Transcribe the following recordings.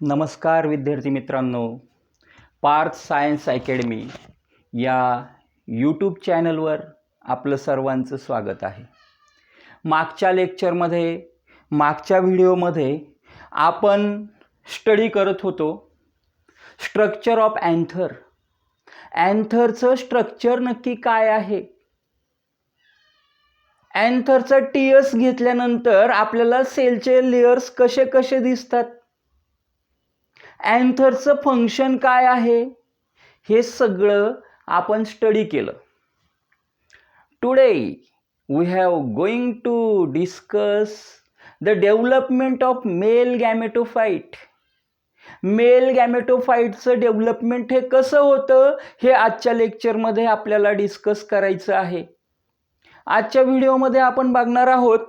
नमस्कार विद्यार्थी मित्रांनो, पार्थ सायन्स अकॅडमी या यूट्यूब चॅनलवर आपलं सर्वांचं स्वागत आहे. मागच्या व्हिडिओमध्ये आपण स्टडी करत होतो स्ट्रक्चर ऑफ अँथर. अँथरचं स्ट्रक्चर नक्की काय आहे. अँथरचा टीएस घेतल्यानंतर आपल्याला सेलचे लेयर्स कसे कसे दिसतात, अँथरचं फंक्शन काय आहे, हे सगळं आपण स्टडी केलं. Today we have going to discuss the development of male gametophyte. Male गॅमेटोफाइटचं डेव्हलपमेंट हे कसं होतं हे आजच्या लेक्चरमध्ये आपल्याला डिस्कस करायचं आहे. आजच्या व्हिडिओमध्ये आपण बघणार आहोत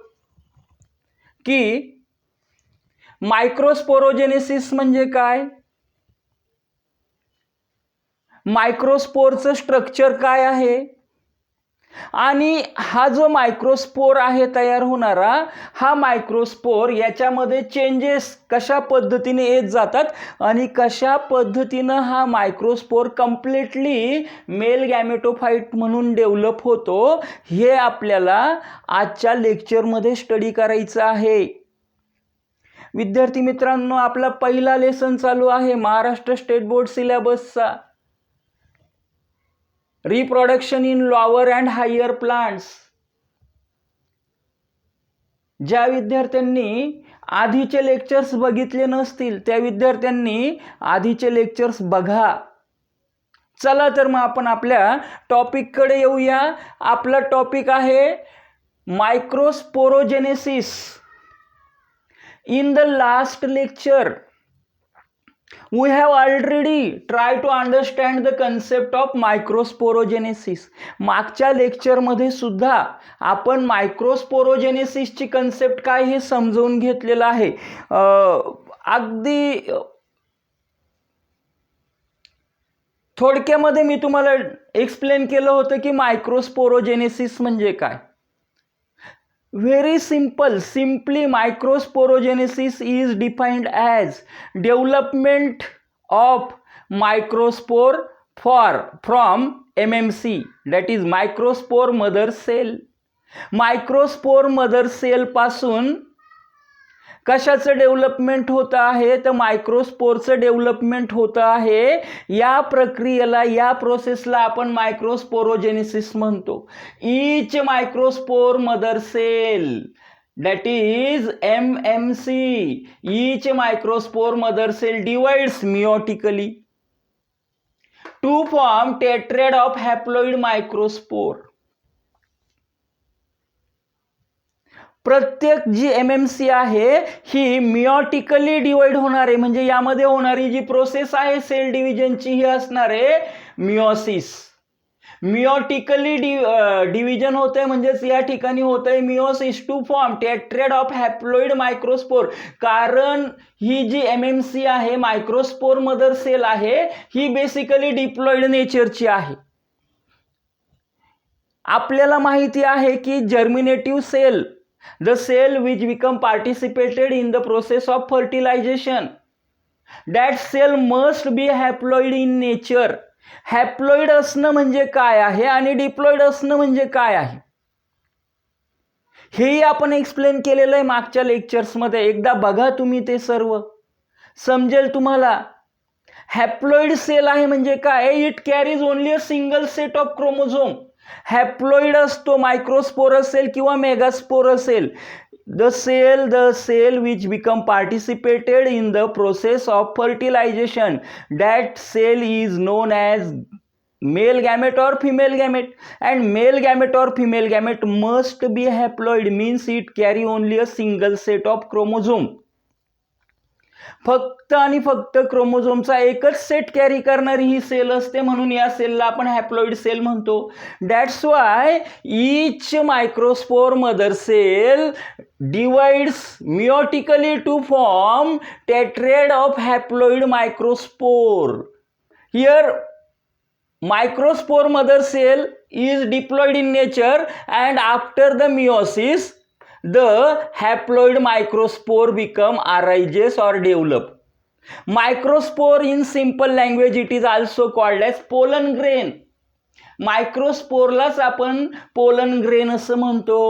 की मायक्रोस्पोरोजेनेसिस म्हणजे काय, मायक्रोस्पोरचं स्ट्रक्चर काय आहे, आणि हा जो मायक्रोस्पोर आहे तयार होणारा, हा मायक्रोस्पोर याच्यामध्ये चेंजेस कशा पद्धतीने येत जातात आणि कशा पद्धतीनं हा मायक्रोस्पोर कम्प्लिटली मेल गॅमेटोफाइट म्हणून डेव्हलप होतो, हे आपल्याला आजच्या लेक्चरमध्ये स्टडी करायचं आहे. विद्यार्थी मित्रांनो, आपला पहिला लेसन चालू आहे महाराष्ट्र स्टेट बोर्ड सिलेबसचा, reproduction in lower and higher plants. ज्या विद्यार्थ्यांनी आधीचे लेक्चर्स बघितले नसतील त्या विद्यार्थ्यांनी आधीचे लेक्चर्स बघा. चला तर मग आपण आपल्या टॉपिककडे येऊया. आपला टॉपिक आहे मायक्रोस्पोरोजेनेसिस. In the last lecture, we have already tried to understand the concept of microsporogenesis. मागच्या लेक्चरमध्ये सुद्धा आपण मायक्रोस्पोरोजेनेसिसची कन्सेप्ट काय हे समजून घेतलेलं आहे. अगदी थोडक्यामध्ये मी तुम्हाला एक्सप्लेन केलं होतं की मायक्रोस्पोरोजेनेसिस म्हणजे काय. Very simple. Simply, microsporogenesis is defined as development of microspore from MMC, that is microspore mother cell. Microspore mother cell पासून कशाचं डेव्हलपमेंट होतं आहे, तर मायक्रोस्पोरचं डेव्हलपमेंट होतं आहे. या प्रक्रियेला, या प्रोसेसला आपण मायक्रोस्पोरोजेनेसिस म्हणतो. Each microspore mother cell, that is MMC, each microspore mother cell divides meiotically to form tetrad of haploid microspore. प्रत्येक जी MMC आहे ही मिओटिकली डिवाइड होणार आहे, म्हणजे यामध्ये होणारी जी प्रोसेस आहे सेल डिव्हिजनची ही असणार आहे मिओसिस. मिओटिकली डिव्हिजन होते म्हणजेच या ठिकाणी होतंय meiosis to form tetrad of haploid microspore. कारण ही जी MMC आहे मायक्रोस्पोर मदर सेल आहे ही बेसिकली डिप्लॉइड नेचरची आहे. आपल्याला माहिती आहे की जर्मिनेटिव्ह sale, the cell which become participated in the process of fertilization, that cell must be haploid in nature. Haploid असणं म्हणजे काय आहे आणि डिप्लॉइड असणं म्हणजे काय आहे हेही आपण एक्सप्लेन केलेलं आहे मागच्या लेक्चर्समध्ये. एकदा बघा तुम्ही, ते सर्व समजेल तुम्हाला. हॅप्लॉइड सेल आहे म्हणजे काय, it carries only a single set of chromosome. Haploid असतो मायक्रोस्पोर असेल किंवा मेगास्पोर असेल. The cell which become participated in the process of fertilisation, that cell is known as male gamete or female gamete, and male gamete or female gamete must be haploid, means it carry only a single set of chromosome. फक्त आणि फक्त क्रोमोझोमचा एकच set carry करणारी ही sale असते, म्हणून या सेलला आपण हॅप्लॉइड सेल म्हणतो. That's why each microspore mother cell divides meiotically to form tetrad of haploid microspore. Here microspore mother cell is diploid in nature, and after the meiosis the haploid microspore become arises or develop. Microspore in simple language it is also called as pollen grain. मायक्रोस्पोरलाच आपण pollen grain असं म्हणतो.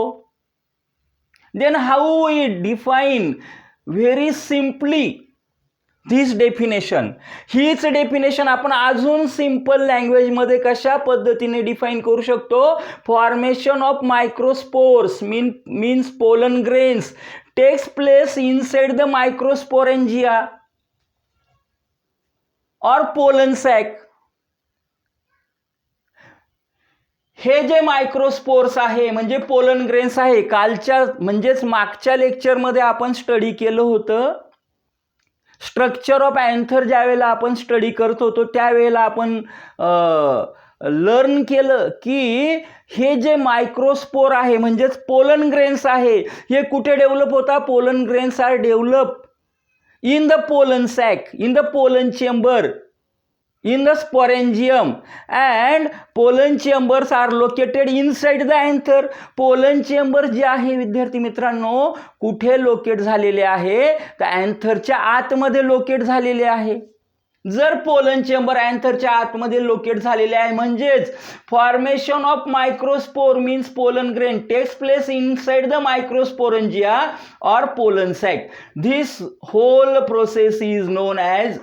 Then how we define very simply this definition. हीच definition आपण अजून simple लँग्वेजमध्ये कशा पद्धतीने डिफाईन करू शकतो. Formation of microspores means pollen grains takes place inside the microsporangia or pollen sack. हे जे मायक्रोस्पोर्स आहे म्हणजे पोलन ग्रेन्स आहे, कालच्या म्हणजेच मागच्या लेक्चरमध्ये आपण स्टडी केलं होतं. स्ट्रक्चर ऑफ अँथर ज्यावेळेला आपण स्टडी करत होतो त्यावेळेला आपण लर्न केलं की हे जे मायक्रोस्पोर आहे म्हणजेच पोलन ग्रेन्स आहे हे कुठे डेव्हलप होता. Pollen grains are develop in the pollen sac, in the pollen chamber, in the sporangium, and pollen chambers are located inside the anther. pollen chamber जे आहे विद्यार्थी मित्रांनो कुठे लोकेट झालेले आहे तर अँथरच्या आतमध्ये लोकेट झालेले आहे. जर पोलन चेंबर अँथरच्या आतमध्ये लोकेट झालेले आहे म्हणजेच formation of microspore means pollen grain takes place inside the microsporangia or pollen sac. This whole process is known as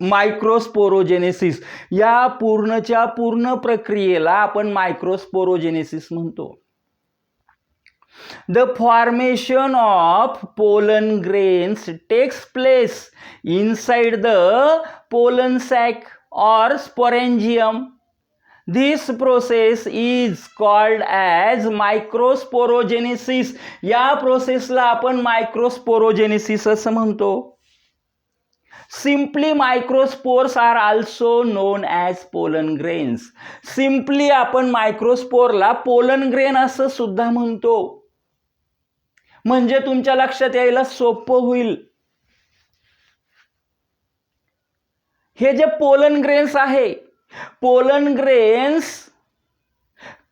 microsporogenesis. या पूर्णच्या पूर्ण प्रक्रियेला आपण मायक्रोस्पोरोजेनेसिस म्हणतो. The formation of pollen grains takes place inside the pollen sac or sporangium. This process is called as microsporogenesis. या प्रोसेसला आपण microsporogenesis असं म्हणतो. Simply microspores are also known as pollen grains. Simply आपण मायक्रोस्पोरला पोलन ग्रेन असं सुद्धा म्हणतो. म्हणजे तुमच्या लक्षात यायला सोपं होईल. हे जे पोलन ग्रेन्स आहे pollen grains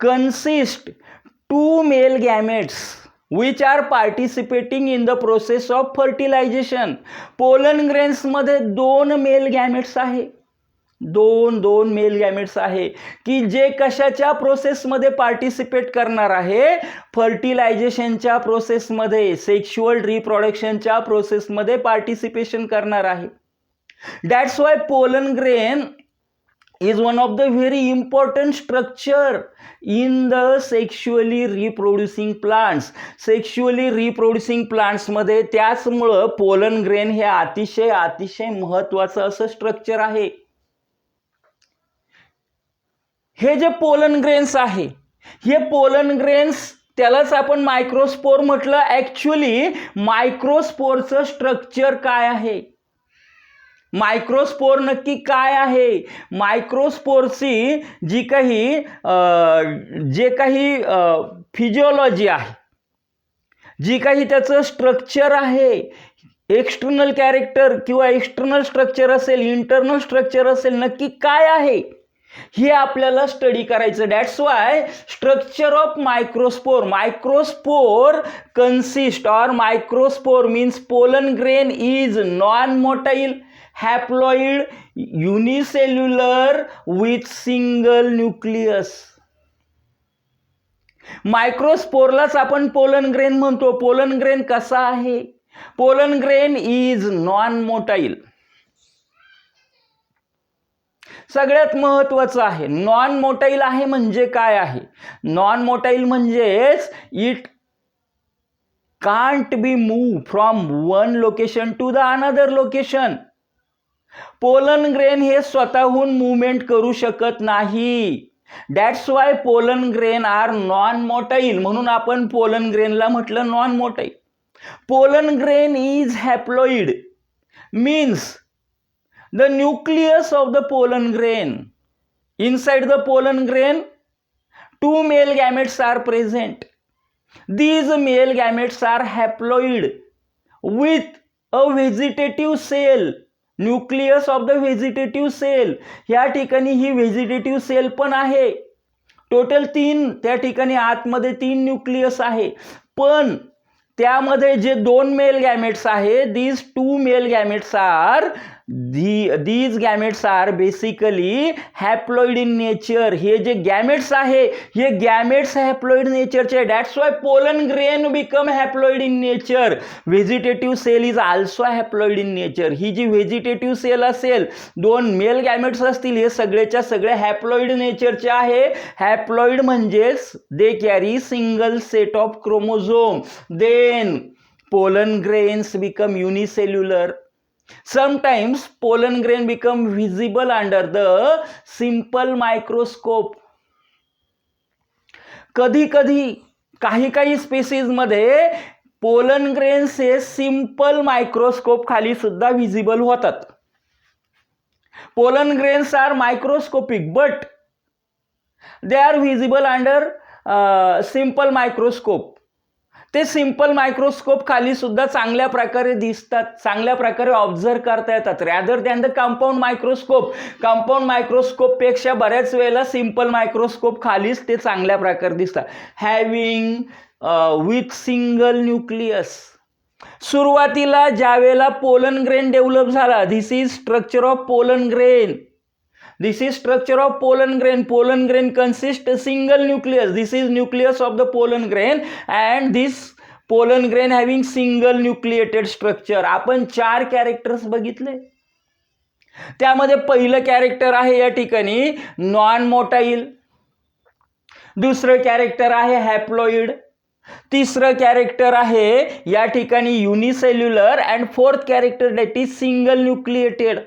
consist 2 male gametes which are participating in the process of fertilization. Pollen grains मध्ये 2 मेल गॅमेट्स आहे. दोन मेल गॅमेट्स आहे की जे कशाच्या प्रोसेसमध्ये पार्टिसिपेट करणार आहे. फर्टिलायझेशनच्या प्रोसेसमध्ये, सेक्शुअल रिप्रोडक्शनच्या प्रोसेसमध्ये पार्टिसिपेशन करणार आहे. That's why pollen grain is one of the very important structure in the sexually reproducing plants. Sexually reproducing plants मध्ये त्याचमुळं पोलन ग्रेन हे अतिशय महत्त्वाचं असं स्ट्रक्चर आहे. हे जे पोलन ग्रेन्स आहे हे पोलन ग्रेन्स त्यालाच आपण मायक्रोस्पोर म्हटलं. ॲक्च्युली मायक्रोस्पोरचं स्ट्रक्चर काय आहे, मायक्रोस्पोर नक्की काय आहे. मायक्रोस्पोरची जे काही फिजिओलॉजी आहे, जी काही त्याचं स्ट्रक्चर आहे, एक्सटर्नल कॅरेक्टर किंवा एक्सटर्नल स्ट्रक्चर असेल, इंटरनल स्ट्रक्चर असेल, नक्की काय आहे हे आपल्याला स्टडी करायचं. That's why structure of microspore. Microspore consist or microspore means pollen grain is non motile haploid unicellular with single nucleus. मायक्रोस्पोरलाच आपण पोलन ग्रेन म्हणतो. पोलन ग्रेन कसा आहे, pollen grain is non motile. सगळ्यात महत्त्वाचं आहे नॉन मोटाइल आहे म्हणजे काय आहे. नॉन मोटाइल म्हणजेच it can't be move from one location to the another location. Pollen grain हे स्वतःहून मूवमेंट करू शकत नाही. That's why pollen grain are non motile. म्हणून आपण पोलन ग्रेनला म्हटलं non motile. Pollen grain is haploid means the nucleus of the pollen grain. Inside the pollen grain 2 male gametes are present. These male gametes are haploid with a vegetative cell. Nucleus of the vegetative cell. या ठिकाणी ही vegetative sale पण आहे. Total 3 त्या ठिकाणी आतमध्ये 3 nucleus आहे. पण त्यामध्ये जे 2 मेल गॅमेट्स आहे, these 2 male gametes are these gametes are basically haploid in nature. हे जे गॅमेट्स आहे हे गॅमेट्स हॅप्लॉइड नेचरचे. That's why pollen grain become haploid in nature. Vegetative cell is also haploid in nature. ही जी vegetative cell असेल, 2 male gametes असतील, हे सगळेच्या सगळे हॅप्लॉइड नेचरचे आहे. हॅप्लॉइड म्हणजेच they carry single set of chromosome. Then pollen grains become unicellular. Sometimes pollen grain become visible under the simple microscope. कधी कधी काही स्पेसीज मध्ये पोलन ग्रेन्स हे सिंपल मायक्रोस्कोप खाली सुद्धा विजिबल होतात. Pollen grains are microscopic but they are visible under simple microscope. ते simple microscope खाली सुद्धा चांगल्या प्रकारे दिसतात, चांगल्या प्रकारे ऑब्झर्व करता येतात. Rather than the compound microscope. Compound microscope पेक्षा बऱ्याच वेळेला सिंपल मायक्रोस्कोप खालीच ते चांगल्या प्रकारे दिसतात. Having with single nucleus. सुरुवातीला ज्यावेळेला पोलन ग्रेन डेव्हलप झाला, this is structure of pollen grain. This is structure of pollen grain. Pollen grain consists a single nucleus. This is nucleus of the pollen grain and this pollen grain having single nucleated structure. आपण 4 characters बघितले. त्यामध्ये पहिलं character आहे या ठिकाणी non motile. दुसरं character आहे haploid. तिसरं कॅरेक्टर आहे या ठिकाणी unicellular and fourth character that is single nucleated.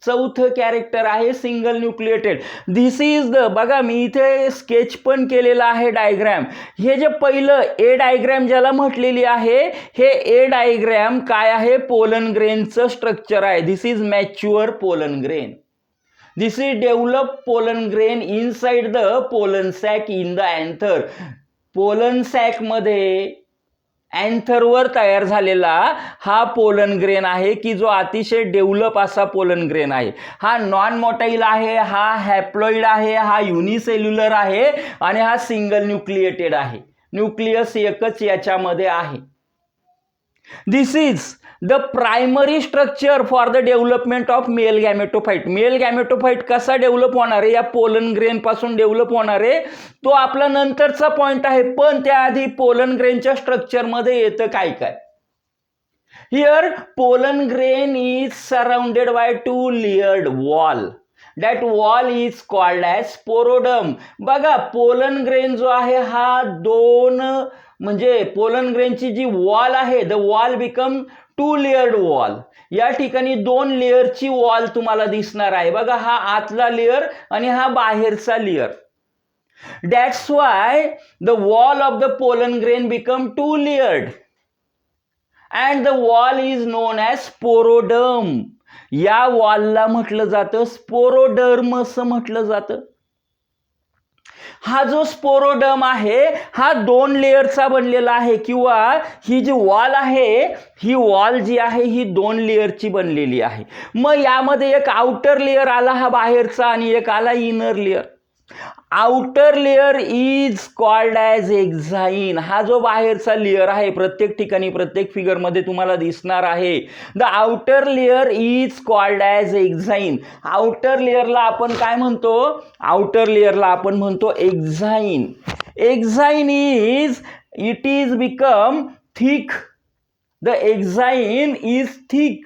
चौथं कॅरेक्टर आहे single nucleated. This is the, बघा मी इथे स्केच पण केलेला आहे डायग्रॅम. हे जे पहिलं ए डायग्रॅम ज्याला म्हटलेली आहे, हे ए डायग्रॅम काय आहे, पोलन ग्रेनचं स्ट्रक्चर आहे. This is mature pollen grain. This is develop pollen grain inside the pollen sac in the anther. Pollen sac मध्ये अँथरवर तयार झालेला हा पोलन ग्रेन आहे की जो अतिशय डेव्हलप असा पोलन ग्रेन आहे. हा नॉन मोटाईल आहे, हा हॅप्लॉइड आहे, हा युनिसेल्युलर आहे आणि हा सिंगल न्यूक्लिएटेड आहे. न्यूक्लियस एकच याच्यामध्ये आहे. This is the primary structure for the development of male gametophyte. Male gametophyte कसा डेव्हलप होणार आहे, या पोलन ग्रेन पासून डेव्हलप होणार आहे, तो आपला नंतरचा पॉइंट आहे. पण त्याआधी पोलन ग्रेनच्या स्ट्रक्चर मध्ये येतं काय काय. Here pollen grain is surrounded by 2 layered wall. That wall is called as sporoderm. बघा पोलन ग्रेन जो आहे हा 2 म्हणजे पोलन ग्रेनची जी वॉल आहे, the wall become 2 layered wall. या ठिकाणी 2 लेयरची वॉल तुम्हाला दिसणार आहे. बघा हा आतला लेयर आणि हा बाहेरचा layer. That's why the wall of the pollen grain become 2 layered and the wall is known as sporoderm. या वॉलला म्हटलं जातं स्पोरोडर्म असं म्हटलं जातं. हा जो स्पोरोडर्म आहे हा 2 लेयरचा बनलेला आहे, किंवा ही जी वॉल आहे, ही वॉल जी आहे ही 2 लेयरची बनलेली आहे. मग यामध्ये एक आउटर लेयर आला हा बाहेरचा आणि एक आला inner layer. Outer layer is called as exine. हा जो बाहेरचा लेयर आहे प्रत्येक ठिकाणी प्रत्येक फिगरमध्ये तुम्हाला दिसणार आहे. The outer layer is called as exine. Outer लेयरला आपण काय म्हणतो, आउटर लेयरला आपण म्हणतो exine. Exine is, it is become thick. The exine is thick.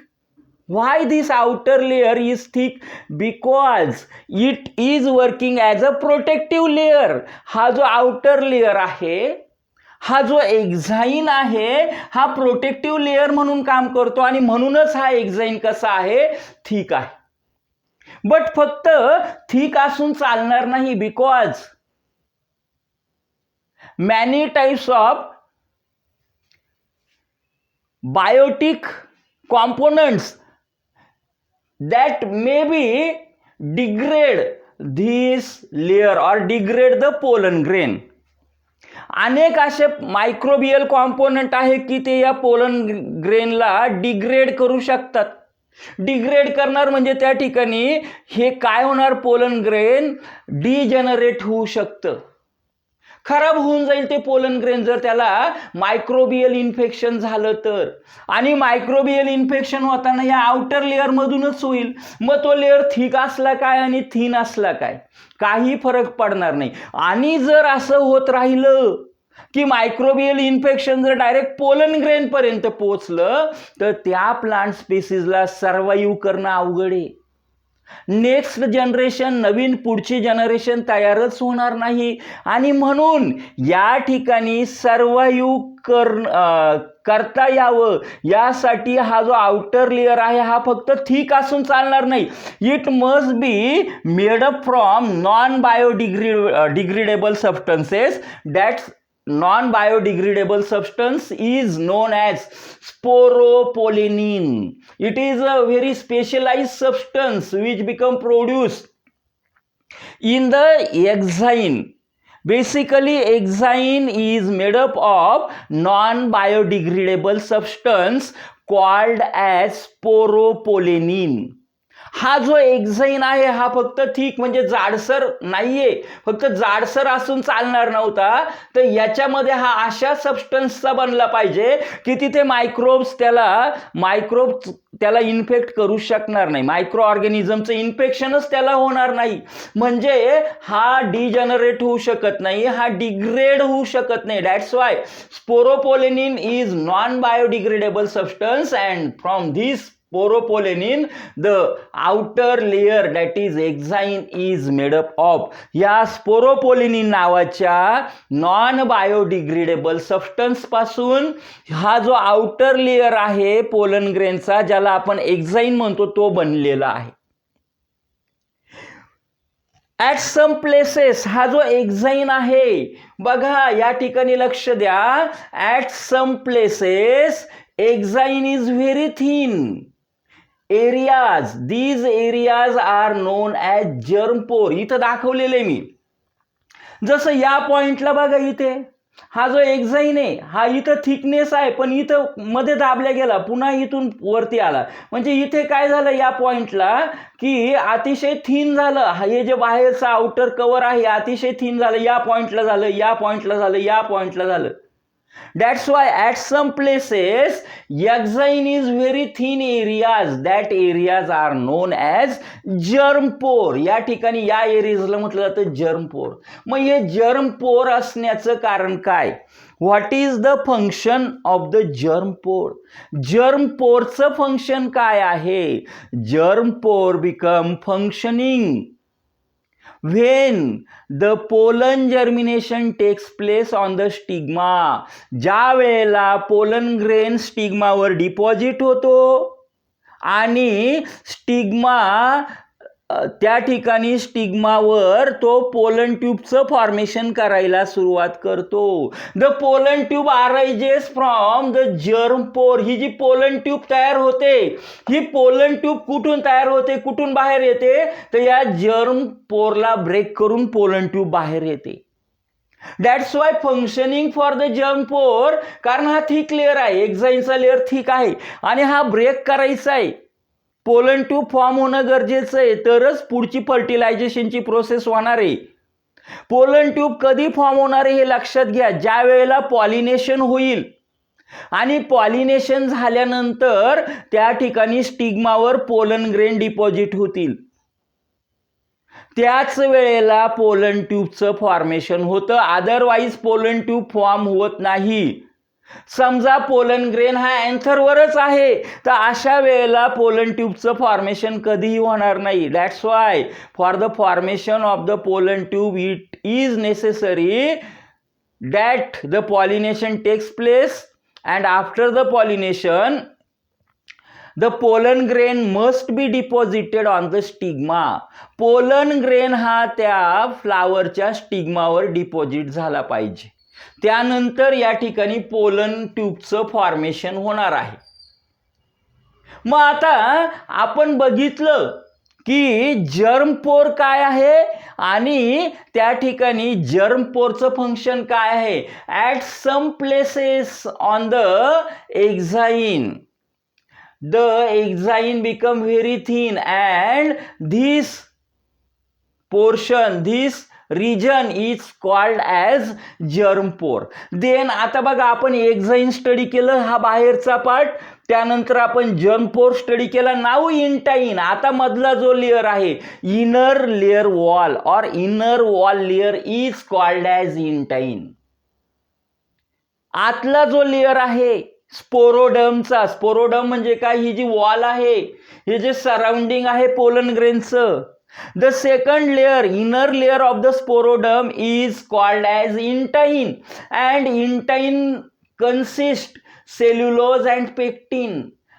Why this outer layer is thick? Because it is working as a protective layer. हा जो outer layer आहे, हा जो एक्झाइन आहे, हा प्रोटेक्टिव्ह लेयर म्हणून काम करतो आणि म्हणूनच हा एक्झाइन कसा आहे, थिक आहे. बट फक्त थिक असून चालणार नाही, because many types of biotic components that maybe degrade this layer or degrade the pollen grain. अनेक असे मायक्रोबियल कॉम्पोनंट आहे की ते या पोलन ग्रेनला डिग्रेड करू शकतात. डिग्रेड करणार म्हणजे त्या ठिकाणी हे काय होणार, पोलन ग्रेन डिजनरेट होऊ शकतं. खराब होऊन जाईल ते पोलन ग्रेन जर त्याला मायक्रोबियल इन्फेक्शन झालं तर. आणि मायक्रोबियल इन्फेक्शन होताना या आउटर लेअर मधूनच होईल. मग तो लेअर थिक असला काय आणि थिन असला काय, काही फरक पडणार नाही. आणि जर असं होत राहिलं की मायक्रोबियल इन्फेक्शन जर डायरेक्ट पोलन ग्रेन पर्यंत पोहोचलं तर त्या प्लांट स्पेसीजला सर्वाइव्ह करणं अवघड आहे. नेक्स्ट जनरेशन, नवीन पुढची जनरेशन तयारच होणार नाही. आणि म्हणून या ठिकाणी सर्वाइव्ह करता यावं यासाठी हा जो आउटर लेअर आहे हा फक्त थिक असून चालणार नाही. It must be made up from non biodegradable substances. That's non-biodegradable substance is known as sporopollenin. It is a very specialized substance which become produced in the exine. Basically, exine is made up of non-biodegradable substance called as sporopollenin. हा जो exine आहे हा फक्त thick म्हणजे जाडसर नाहीये, फक्त जाडसर असून चालणार नव्हता, तर याच्यामध्ये हा अशा सबस्टन्सचा बनला पाहिजे की तिथे मायक्रोब्स त्याला इन्फेक्ट करू शकणार नाही. मायक्रो ऑर्गॅनिझमचं इन्फेक्शनच त्याला होणार नाही. म्हणजे हा डिजनरेट होऊ शकत नाही, हा डिग्रेड होऊ शकत नाही. That's Y sporopollenin is non biodegradable substance and from this sporopollenin the outer layer that is exine is made up of. या sporopollenin नावाच्या नॉन बायोडिग्रेडेबल सबस्टन्स पासून हा जो आउटर लेयर आहे पोलन ग्रेनचा, ज्याला आपण एक्झाईन म्हणतो, तो बनलेला आहे. ॲट सम प्लेसेस हा जो एक्झाईन आहे बघा या ठिकाणी लक्ष द्या. At some places exine is very thin areas. These areas are known as germ pore. इथं दाखवलेले मी, जसं या पॉइंटला बघा इथे हा जो एक्झाईन आहे हा इथं थिकनेस आहे, पण इथं मध्ये दाबल्या गेला, पुन्हा इथून वरती आला. म्हणजे इथे काय झालं या पॉइंटला की अतिशय थिन झालं. हे जे बाहेरचं आउटर कव्हर आहे अतिशय थिन झालं. या पॉइंटला झालं, या पॉइंटला झालं, या पॉइंटला झालं. That's why at some places exine is very thin areas. That areas are known as germ pore. या ठिकाणी या एरियाजला म्हटलं जातं जर्म पोर. मग हे जर्म पोर असण्याचं कारण काय? What is the function of the germ पोर? जर्म पोरचं फंक्शन काय आहे? जर्म पोर become functioning when the pollen germination takes place on the stigma. ज्या वेळेला पोलन ग्रेन स्टिग्मावर डिपॉझिट होतो आणि स्टिग्मा त्या ठिकाणी स्टिग्मावर तो पोलन ट्यूबचं फॉर्मेशन करायला सुरुवात करतो. The pollen tube arises from the germ पोर. ही जी पोलन ट्यूब तयार होते, ही पोलन ट्यूब कुठून तयार होते, कुठून बाहेर येते, तर या जर्म पोरला ब्रेक करून पोलन ट्यूब बाहेर येते. That's why functioning for the germ पोर, कारण हा थिक लेअर आहे, एक्झाईनचा लेअर थिक आहे आणि हा ब्रेक करायचा आहे. पोलन ट्यूब फॉर्म होणं गरजेचं आहे, तरच पुढची फर्टिलायझेशनची प्रोसेस होणार आहे. पोलन ट्यूब कधी फॉर्म होणार आहे हे लक्षात घ्या. ज्या वेळेला पॉलिनेशन होईल आणि पॉलिनेशन झाल्यानंतर त्या ठिकाणी स्टिग्मावर पोलन ग्रेन डिपॉझिट होतील, त्याच वेळेला पोलन ट्यूबचं फॉर्मेशन होतं. अदरवाईज पोलन ट्यूब फॉर्म होत नाही. समजा पोलन ग्रेन हा अँथरवरच आहे, तर अशा वेळेला पोलन ट्यूबचं फॉर्मेशन कधीही होणार नाही. That's why for the formation of the pollen tube it is necessary that the pollination takes place and after the pollination the pollen grain must be deposited on the stigma. Pollen grain हा त्या फ्लावरच्या स्टिग्मावर deposit झाला पाहिजे. त्यानंतर या ठिकाणी pollen ट्यूबचं formation होणार आहे. मग आता आपण बघितलं की जर्म पोर काय आहे आणि त्या ठिकाणी जर्म पोरचं फंक्शन काय आहे. At some places on the exine the exine become very thin and this portion, this region is called as germ pore. Then आता बघा आपण एक्झाइन स्टडी केलं, हा बाहेरचा पार्ट. त्यानंतर आपण जर्म पोर स्टडी केला. नाव इंटाइन. आता मधला जो लेअर आहे इनर लेअर वॉल और inner wall layer is called as intine. आतला जो लेअर आहे स्पोरोडमचा, स्पोरोडम म्हणजे काय, ही जी वॉल आहे, हे जे सराउंडिंग आहे pollen ग्रेनचं. The second layer, inner layer of the sporodome is called as intine, and intine consists cellulose and pectin.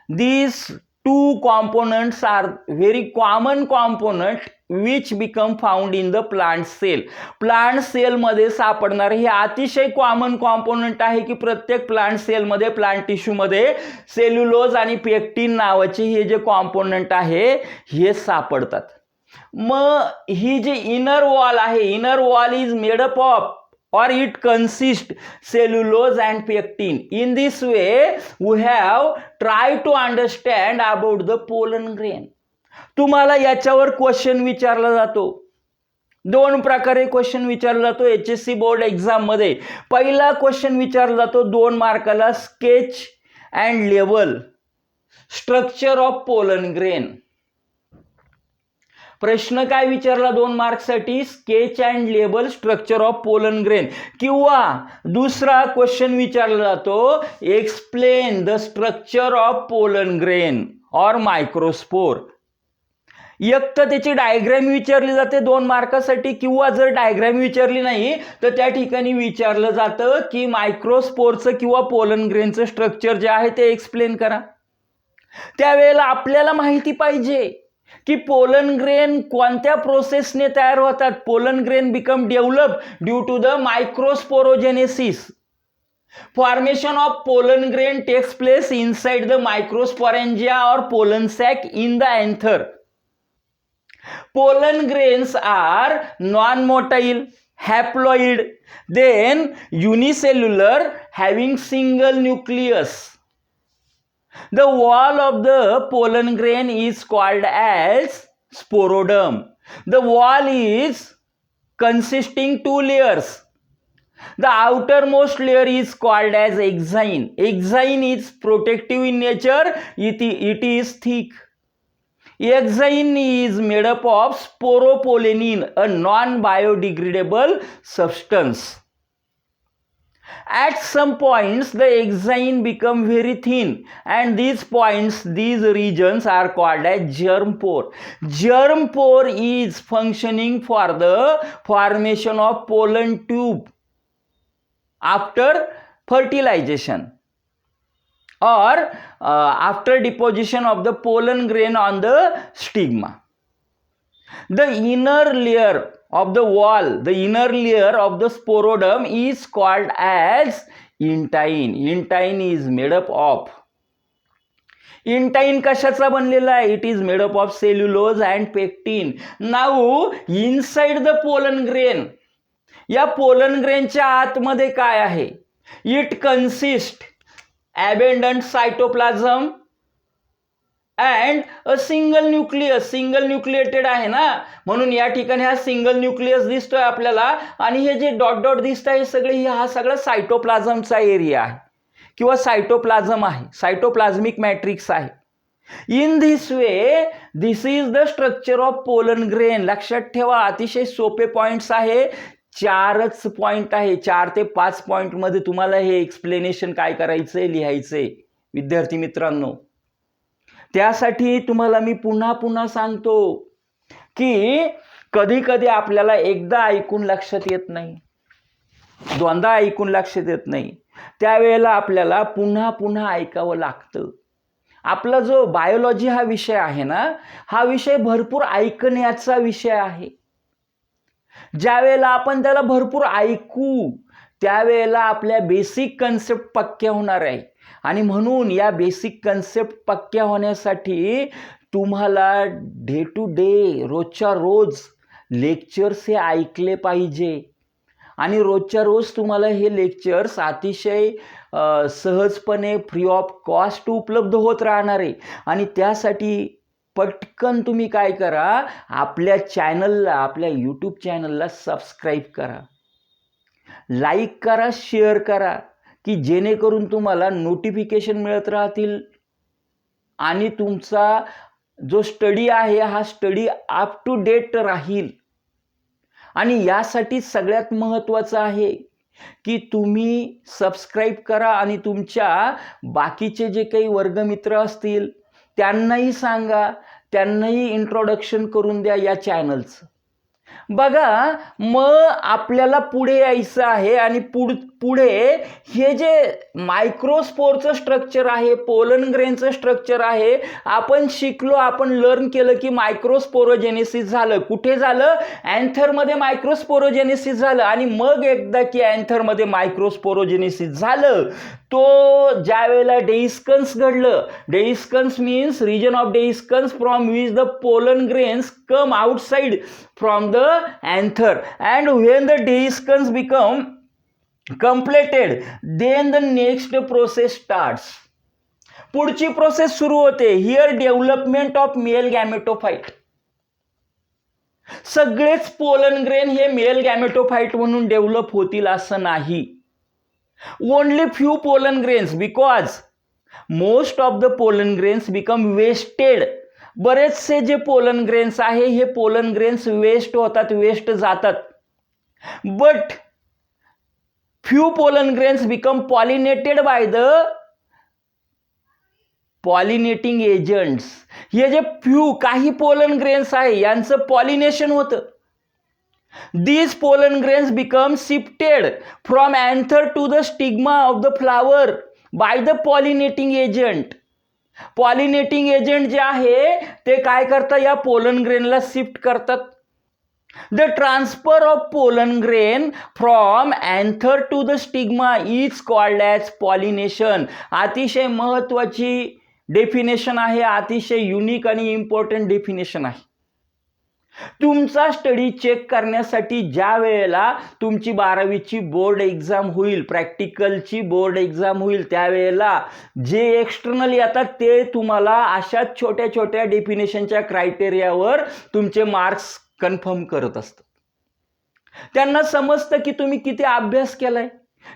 These two components are very common component which become found in the plant cell. Plant cell मध्ये सापडणारे हे अतिशय common component आहे की प्रत्येक plant cell मध्ये, plant tissue मध्ये cellulose आणि पेक्टिन नावाचे हे जे कॉम्पोनंट आहे हे सापडतात. मग ही जी इनर वॉल आहे, inner wall is made up of or it consists cellulose and pectin. In this way we have tried to understand about the pollen grain. तुम्हाला याच्यावर क्वेश्चन विचारला जातो. दोन प्रकारे क्वेश्चन विचारला जातो HSC बोर्ड एक्झाम मध्ये. पहिला क्वेश्चन विचारला जातो 2 मार्काला, sketch and label structure of pollen grain. प्रश्न काय विचारला 2 मार्कसाठी, sketch and label structure of pollen grain. किंवा दुसरा क्वेश्चन विचारला जातो explain the structure of pollen grain or microspore. एक तर त्याची डायग्रॅम विचारली जाते 2 मार्कासाठी, किंवा जर डायग्रॅम विचारली नाही तर त्या ठिकाणी विचारलं जातं की मायक्रोस्पोरचं किंवा पोलन ग्रेनचं स्ट्रक्चर जे आहे ते एक्सप्लेन करा. त्यावेळेला आपल्याला माहिती पाहिजे की पोलन ग्रेन कोणत्या प्रोसेसने तयार होतात. Pollen grain become develop due to the microsporogenesis. Formation of pollen grain takes place inside the microsporangia or pollen sac in the anther. Pollen grains are non-motile, haploid, then unicellular, having single nucleus. The wall of the pollen grain is called as sporodome. The wall is consisting 2 layers. The outermost layer is called as exine. Exine is protective in nature. It is thick. Exine is made up of sporopollenin, a non-biodegradable substance. At some points, the exine become very thin, and these points, these regions are called as germ pore. Germ pore is functioning for the formation of pollen tube after fertilization or after deposition of the pollen grain on the stigma. The inner layer of the wall, the inner layer of the sporodome is called as intine. Intine is made up of. Intine कशाचा बनलेला आहे? It is made up of cellulose and pectin. Now inside the pollen grain, या pollen ग्रेनच्या आतमध्ये काय आहे? It consists abundant cytoplasm and a single nucleus. Single nucleated आहे ना, म्हणून या ठिकाणी हा सिंगल न्यूक्लियस दिसतोय आपल्याला. आणि हे जे डॉट डॉट दिसत आहे सगळे, हा सगळा सायटोप्लाझमचा एरिया आहे किंवा सायटोप्लाझम आहे, सायटोप्लाझमिक मॅट्रिक्स आहे. In this way this is the structure of pollen grain. लक्षात ठेवा, अतिशय सोपे पॉइंट्स आहे. 4च पॉइंट आहे, 4 ते 5 पॉइंट मध्ये तुम्हाला हे एक्सप्लेनेशन काय करायचंय, लिहायचंय विद्यार्थी मित्रांनो. त्यासाठी तुम्हाला मी पुन्हा पुन्हा सांगतो की कधी कधी आपल्याला एकदा ऐकून लक्षात येत नाही, दोनदा ऐकून लक्षात येत नाही, त्यावेळेला आपल्याला पुन्हा पुन्हा ऐकावं लागतं. आपला जो बायोलॉजी हा विषय आहे ना, हा विषय भरपूर ऐकण्याचा विषय आहे. ज्या वेळेला आपण त्याला भरपूर ऐकू त्यावेळेला आपल्या बेसिक कन्सेप्ट पक्क्या होणार आहे. आणि म्हणून या बेसिक कन्सेप्ट पक्क्या होण्यासाठी तुम्हाला डे टू डे, रोजच्या रोज लेक्चर्स हे ऐकले पाहिजे. आणि रोजच्या रोज तुम्हाला हे लेक्चर्स अतिशय सहजपणे फ्री ऑफ कॉस्ट उपलब्ध होत राहणार आहे. आणि त्यासाठी पटकन तुम्ही काय करा, आपल्या चॅनलला, आपल्या यूट्यूब चॅनलला सबस्क्राईब करा, लाईक करा, शेअर करा, की जेणेकरून तुम्हाला नोटिफिकेशन मिळत राहतील आणि तुमचा जो स्टडी आहे हा स्टडी अप टू डेट राहील. आणि यासाठी सगळ्यात महत्त्वाचं आहे की तुम्ही सबस्क्राईब करा आणि तुमच्या बाकीचे जे काही वर्गमित्र असतील त्यांनाही सांगा, त्यांनाही इंट्रोडक्शन करून द्या या चॅनलचं. बघा, मग आपल्याला पुढे यायचं आहे आणि पुढे हे जे मायक्रोस्पोरचं स्ट्रक्चर आहे, पोलन ग्रेनचं स्ट्रक्चर आहे, आपण शिकलो, आपण लर्न केलं की मायक्रोस्पोरोजेनेसिस झालं. कुठे झालं? अँथरमध्ये मायक्रोस्पोरोजेनेसिस झालं. आणि मग एकदा की अँथरमध्ये मायक्रोस्पोरोजेनेसिस झालं, तो ज्या वेळेला डेइस्कन्स घडलं, dehiscence means region of dehiscence from which the pollen grains come outside from the anther, and when the dehiscence become completed, then the next process starts. पुढची प्रोसेस सुरू होते. Here development of male gametophyte. सगळेच pollen grain हे male gametophyte म्हणून develop होतील असं नाही. Only few pollen grains, because most of the pollen grains become wasted. बरेचसे जे पोलन ग्रेन्स आहे हे पोलन ग्रेन्स वेस्ट होतात, वेस्ट जातात. But few pollen grains become pollinated by the pollinating agents. हे जे फ्यू काही पोलन ग्रेन्स आहे यांचं पॉलिनेशन होतं. These pollen grains become shifted from anther to the stigma of the flower by the pollinating agent. Pollinating agent जे आहे ते काय करतात, या पोलन ग्रेनला शिफ्ट करतात. The transfer of pollen grain from anther to the stigma is called as pollination. अतिशय महत्त्वाची डेफिनेशन आहे, अतिशय युनिक आणि इम्पॉर्टंट डेफिनेशन आहे. तुमचा स्टडी चेक करण्यासाठी ज्या वेळेला तुमची 12वीची बोर्ड एक्झाम होईल, प्रॅक्टिकलची बोर्ड एक्झाम होईल, त्यावेळेला जे एक्सटर्नल येतात ते तुम्हाला अशा छोट्या छोट्या डेफिनेशनच्या क्रायटेरियावर तुमचे मार्क्स कन्फर्म करत असतात. त्यांना समजतं की तुम्ही किती अभ्यास केलाय,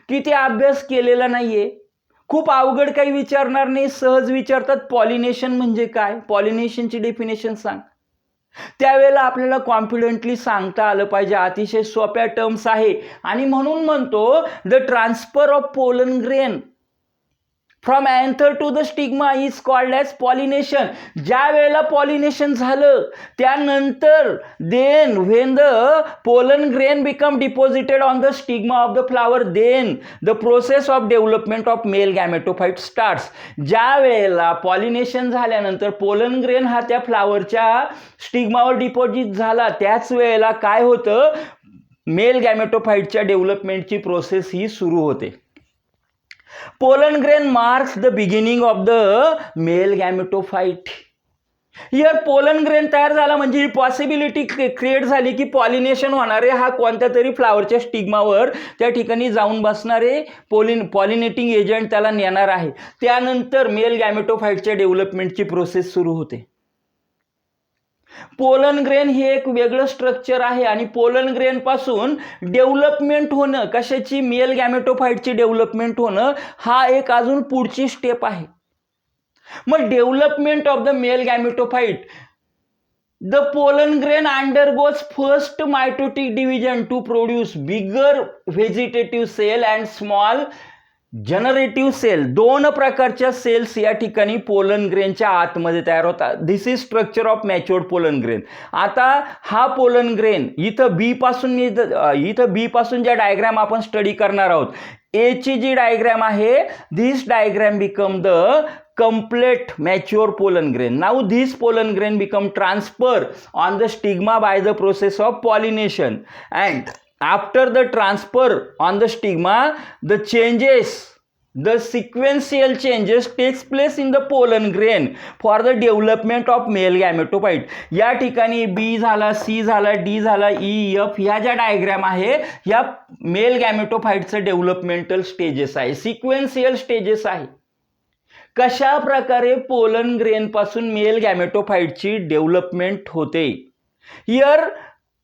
किती अभ्यास केलेला नाहीये. खूप अवघड काही विचारणार नाही, सहज विचारतात पॉलिनेशन म्हणजे काय, पॉलिनेशनची डेफिनेशन सांग. त्यावेळेला आपल्याला कॉन्फिडेंटली सांगता आलं पाहिजे. अतिशय सोप्या टर्म्स आहे आणि म्हणून म्हणतो the transfer of pollen grain from anther to the stigma is called as pollination. ज्या वेळेला पॉलिनेशन झालं त्यानंतर then when the pollen grain become deposited on the stigma of the flower, then the process of development of male gametophyte starts. ज्या वेळेला pollination झाल्यानंतर pollen grain हा त्या फ्लावरच्या स्टिग्मावर deposit झाला, त्याच वेळेला काय होतं, मेल गॅमेटोफाइटच्या डेव्हलपमेंटची प्रोसेस ही सुरू होते. Pollen grain marks the beginning of the male gametophyte. Here pollen grain तयार झाला म्हणजे ही पॉसिबिलिटी क्रिएट झाली की पॉलिनेशन होणारे हा कोणत्या तरी फ्लावरच्या स्टिग्मावर त्या ठिकाणी जाऊन बसणारे पॉलिनेटिंग एजंट त्याला नेणार आहे. त्यानंतर मेल गॅमेटोफाइटच्या डेव्हलपमेंटची प्रोसेस सुरू होते. पोलन ग्रेन हे एक वेगळं स्ट्रक्चर आहे आणि पोलन ग्रेन पासून डेव्हलपमेंट होणं, कशाची, मेल गॅमेटोफाइटची डेव्हलपमेंट होणं, हा एक अजून पुढची स्टेप आहे. मग development of the male gametophyte, the pollen grain undergoes first mitotic division to produce bigger vegetative cell and small generative cell. दोन प्रकारच्या सेल्स या ठिकाणी पोलन ग्रेनच्या आतमध्ये तयार होतात. This is structure of matured pollen grain. आता हा पोलन ग्रेन इथं बी पासून ज्या डायग्राम आपण स्टडी करणार आहोत, ए ची जी डायग्राम आहे, this diagram become the complete mature pollen grain. Now this pollen grain become transfer on the stigma by the process of pollination, and after the transfer on the stigma, the sequential changes takes place in the pollen grain for the development of male gametophyte. या ठिकाणी बी झाला, C झाला, D झाला, E, F ह्या ज्या diagram आहे ह्या mail गॅमेटोफाइटचं developmental stages आहे, सिक्वेन्शियल स्टेजेस आहे. कशा प्रकारे पोलन ग्रेन पासून मेल गॅमेटोफाइटची डेव्हलपमेंट होते. Here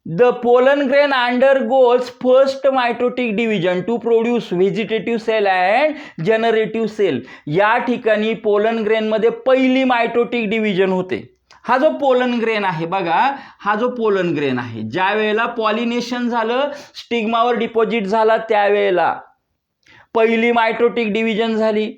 the pollen grain undergoes first mitotic division to produce vegetative cell and generative cell. या ठिकाणी पोलन ग्रेन मध्ये पहिली मायटोटिक डिव्हिजन होते. हा जो पोलन ग्रेन आहे बघा, हा जो पोलन ग्रेन आहे, ज्या वेळेला पॉलिनेशन झालं, स्टिग्मावर डिपॉझिट झाला, त्यावेळेला पहिली मायटोटिक डिव्हिजन झाली.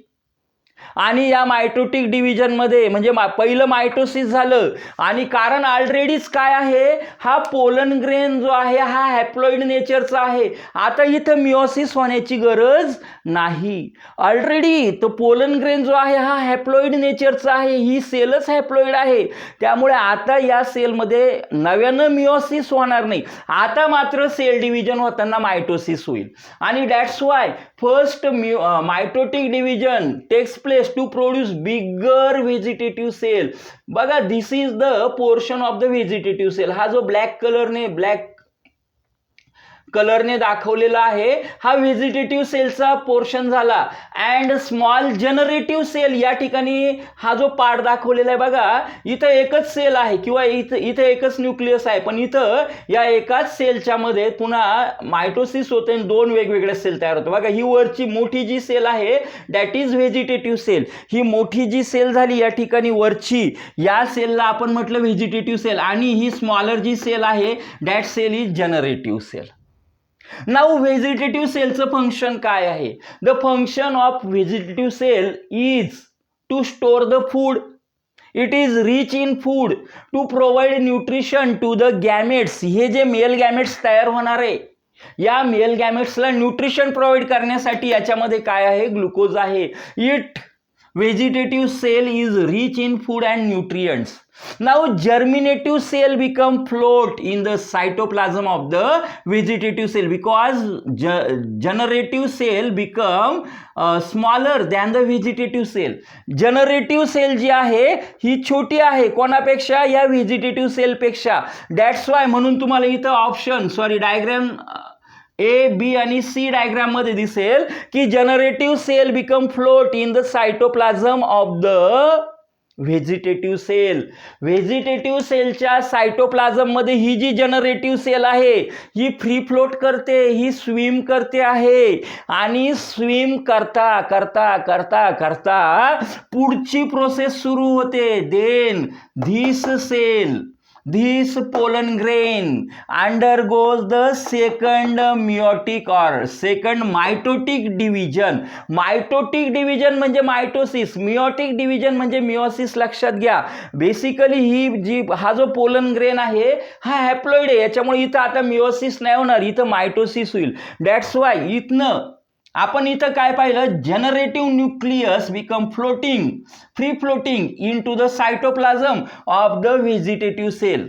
आणि या मायटोटिक डिव्हिजन मध्ये म्हणजे पहिलं मायटोसिस झालं. आणि कारण ऑलरेडीच काय आहे, हा पोलन ग्रेन जो आहे हा हॅप्लॉइड नेचरचा आहे. आता इथं मिओसिस होण्याची गरज नाही. ऑलरेडी तो पोलन ग्रेन जो आहे हा हॅप्लॉइड नेचरचा आहे, ही सेलच हॅप्लॉइड आहे. त्यामुळे आता या सेलमध्ये नव्यानं मिओसिस होणार नाही. आता मात्र सेल डिव्हिजन होताना मायटोसिस होईल. आणि that's why first mitotic division takes place to produce bigger vegetative cell. बघा, this is the portion of the vegetative cell. हा जो ब्लॅक कलरने दाखवलेला आहे हा व्हेजिटेटिव्ह सेलचा पोर्शन झाला. अँड स्मॉल जनरेटिव्ह सेल, या ठिकाणी हा जो पार्ट दाखवलेला आहे बघा, इथं एकच सेल आहे किंवा इथं एकच न्यूक्लियस आहे, पण इथं या एकाच सेलच्या मध्ये पुन्हा मायटोसिस होते आणि दोन वेगवेगळ्या सेल तयार होतात. बघा, ही वरची मोठी जी सेल आहे दॅट इज व्हेजिटेटिव्ह सेल. ही मोठी जी सेल झाली या ठिकाणी वरची, या सेलला आपण म्हटलं व्हेजिटेटिव्ह सेल. आणि ही स्मॉलर जी सेल आहे that cell is generative cell. Now vegetative सेलचं फंक्शन काय आहे? The function of vegetative cell is to store the food. It is rich in food to provide nutrition to the gametes. हे जे male gametes तयार होणार आहे, या mail गॅमेट्सला nutrition provide करण्यासाठी याच्यामध्ये काय आहे? ग्लुकोज आहे. It vegetative cell is rich in food and nutrients. Now germinative cell become float in the cytoplasm of the vegetative cell because generative cell become smaller than the vegetative cell. Generative cell जी आहे ही छोटी आहे कोणापेक्षा? या vegetative sale पेक्षा. That's why म्हणून तुम्हाला इथं option diagram A, बी आणि C diagram मध्ये दिसेल की generative cell become float in the cytoplasm of the vegetative cell. Vegetative सेलच्या सायटोप्लाझम मध्ये ही जी जनरेटिव्ह सेल आहे ही फ्री फ्लोट करते, ही स्विम करते आहे. आणि स्विम करता करता करता करता पुढची प्रोसेस सुरू होते. Then this pollen grain undergoes the second meiotic or second mitotic division. Mitotic division म्हणजे मायटोसिस, मिओटिक डिव्हिजन म्हणजे मिओसिस. लक्षात घ्या, बेसिकली ही हा जो पोलन ग्रेन आहे हा हॅप्लॉइड आहे, याच्यामुळे इथं आता मिओसिस नाही होणार, इथं मायटोसिस होईल. दॅट्स वाय इथनं आपण इथं काय पाहिलं? Generative nucleus become free floating in to the cytoplasm of the vegetative cell.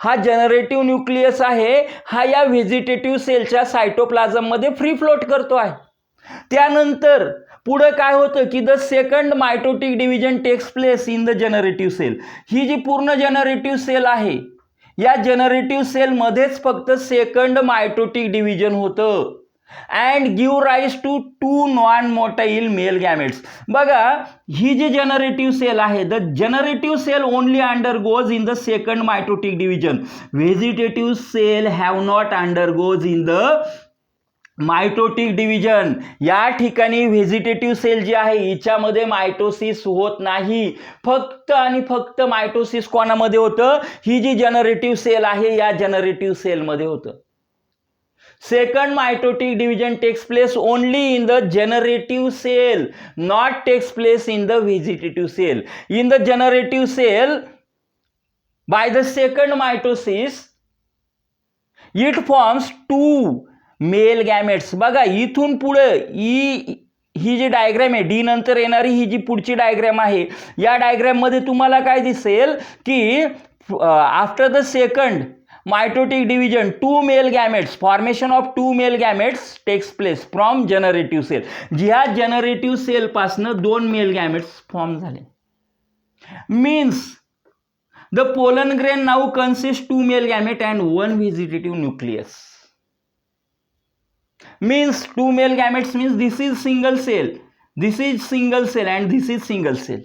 हा जनरेटिव्ह न्यूक्लियस आहे, हा या व्हेजिटेटिव्ह सेलच्या सायटोप्लाझम मध्ये फ्री फ्लोट करतो आहे. त्यानंतर पुढे काय होतं की the second mitotic division takes place in the generative cell. ही जी पूर्ण जनरेटिव्ह सेल आहे, या जनरेटिव्ह सेल मध्येच फक्त सेकंड मायटोटिक डिव्हिजन होतं. and give rise to two non-motile male gametes. बघा, ही जी जनरेटिव्ह सेल आहे, the generative cell only undergoes in the second mitotic division. Vegetative cell have not undergoes in the mitotic division. या ठिकाणी vegetative sale जी आहे हिच्यामध्ये mitosis होत नाही. फक्त आणि फक्त मायटोसिस कोणामध्ये होतं? ही जी जनरेटिव्ह सेल आहे या जनरेटिव्ह सेलमध्ये होतं. Second mitotic division takes place only in the generative cell, not takes place in the vegetative cell. In the generative cell, by the second mitosis, it forms two male gametes. बघा, इथून पुढे ही जी diagram आहे, D नंतर येणारी ही जी पुढची diagram आहे, या diagram मध्ये तुम्हाला काय दिसेल की after the second mitotic division formation of two male gametes takes place from generative cell. ज्या जनरेटिव्ह सेल पासन दोन मेल गॅमेट्स फॉर्म झाले. Means the pollen grain now consists two male gamete and one vegetative nucleus. Means two male gametes means this is single cell. This is single cell and this is single cell.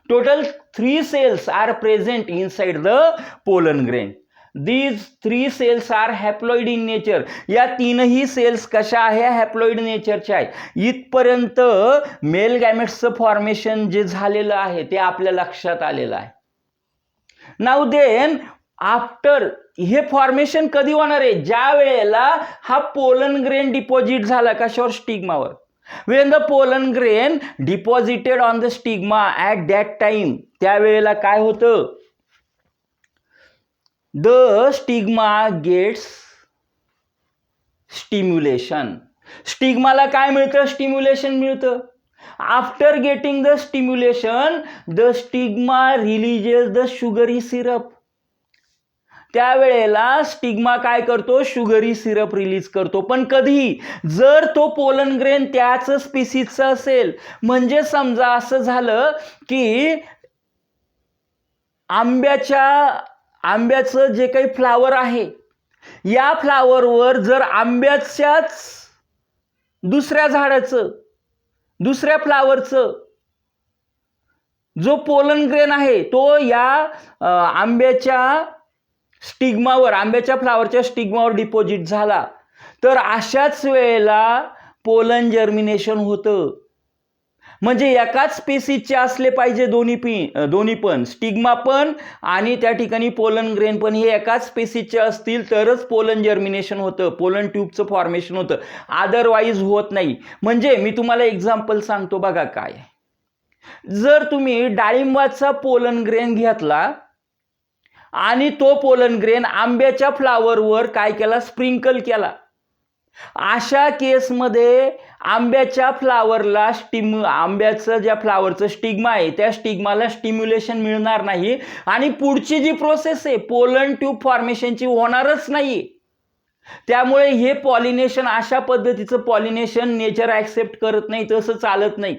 Total 3 cells are present inside the pollen grain. These 3 cells are haploid in nature. या तीनही cells कशा आहे? Haploid नेचरच्या आहे. इथपर्यंत mail गॅमेट्सचं formation जे झालेलं आहे ते आपल्या लक्षात आलेलं आहे. नाउ देन आफ्टर हे फॉर्मेशन कधी होणार आहे? ज्या वेळेला हा पोलन ग्रेन डिपॉझिट झाला कशावर? स्टिग्मावर. When the pollen grain deposited on the stigma at that time, त्यावेळेला काय होतं? The stigma gets stimulation. स्टिग्माला काय मिळतं? स्टिम्युलेशन मिळतं. After getting the stimulation, the stigma releases the sugary syrup. त्यावेळेला स्टिग्मा काय करतो? शुगरी सिरप रिलीज करतो. पण कधी? जर तो पोलन ग्रेन त्याच स्पीसीजचा असेल. म्हणजे समजा असं झालं की आंब्याचं जे काही फ्लावर आहे या फ्लावरवर जर आंब्याच्याच दुसऱ्या झाडाचं दुसऱ्या फ्लावरचं जो पोलन ग्रेन आहे तो या आंब्याच्या स्टिग्मावर आंब्याच्या फ्लावरच्या स्टिग्मावर डिपॉझिट झाला तर अशाच वेळेला पोलन जर्मिनेशन होतं. म्हणजे एकाच स्पीसीजचे असले पाहिजे दोन्ही पण स्टिग्मा पण आणि त्या ठिकाणी पोलन ग्रेन पण हे एकाच स्पीसीजचे असतील तरच पोलन जर्मिनेशन होतं, पोलन ट्यूबचं फॉर्मेशन होतं. अदरवाईज होत नाही. म्हणजे मी तुम्हाला एक्झाम्पल सांगतो बघा काय. जर तुम्ही डाळिंबाचा पोलन ग्रेन घेतला आणि तो पोलन ग्रेन आंब्याच्या फ्लावरवर काय केला? स्प्रिंकल केला. अशा केसमध्ये आंब्याच्या फ्लावरला आंब्याचं ज्या फ्लावरचं स्टिग्मा आहे त्या स्टिग्माला स्टिम्युलेशन मिळणार नाही आणि पुढची जी प्रोसेस आहे पोलन ट्यूब फॉर्मेशनची होणारच नाही. त्यामुळे हे पॉलिनेशन अशा पद्धतीचं पॉलिनेशन नेचर ॲक्सेप्ट करत नाही. तसं चालत नाही,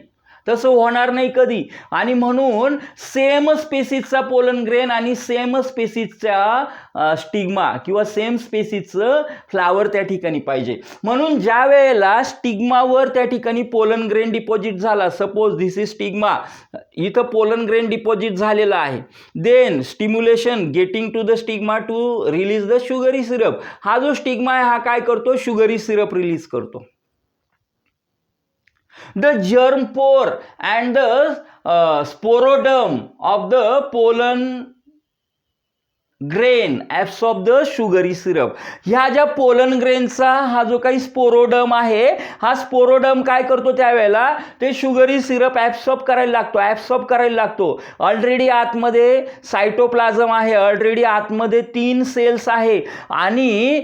तसं होणार नाही कधी. आणि म्हणून सेम स्पेसीजचा पोलन ग्रेन आणि सेम स्पेसीजचा स्टिग्मा किंवा सेम स्पेसीजचं फ्लावर त्या ठिकाणी पाहिजे. म्हणून ज्या वेळेला स्टिग्मावर त्या ठिकाणी पोलन ग्रेन डिपॉझिट झाला, सपोज दिस इज स्टिग्मा, इथं पोलन ग्रेन डिपॉझिट झालेला आहे, then stimulation getting to the stigma to release the sugary syrup. हा जो स्टिग्मा आहे हा काय करतो? शुगरी सिरप रिलीज करतो. The germ pore and the sporoderm of the pollen grain absorb the sugary syrup. ह्या ज्या पोलन ग्रेनचा हा जो काही स्पोरोडम आहे हा स्पोरोडम काय करतो? त्यावेळेला ते शुगरी सिरप ॲब्सॉर्ब करायला लागतो. ऑलरेडी आतमध्ये सायटोप्लाझम आहे, ऑलरेडी आतमध्ये 3 सेल्स आहे आणि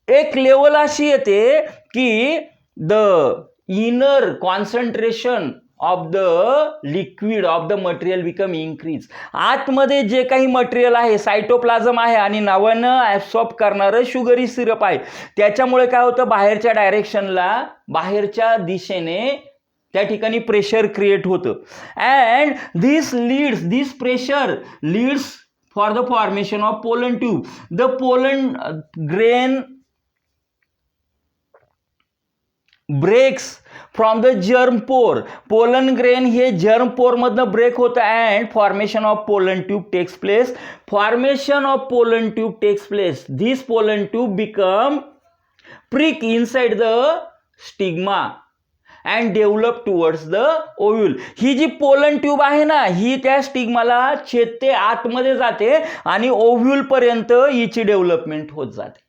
एक लेवल अशी येते की the inner concentration of the liquid of the material become increase. आतमध्ये जे काही मटेरियल आहे सायटोप्लाझम आहे आणि नव्यानं ॲब्सॉर्ब करणारं शुगरी सिरप आहे. त्याच्यामुळे काय होतं? बाहेरच्या डायरेक्शनला बाहेरच्या दिशेने त्या ठिकाणी प्रेशर क्रिएट होतं and this pressure leads for the formation of pollen tube. The pollen grain breaks from the germ pore. Pollen grain हे जर्म पोर मधनं ब्रेक होतं and formation of pollen tube takes place. Formation of pollen tube takes place. This pollen tube become prick inside the stigma and develop towards the ovule. ही जी pollen tube आहे ना ही त्या स्टिग्माला छेदते, आतमध्ये जाते आणि ओव्ह्यूल पर्यंत हिची डेव्हलपमेंट होत जाते.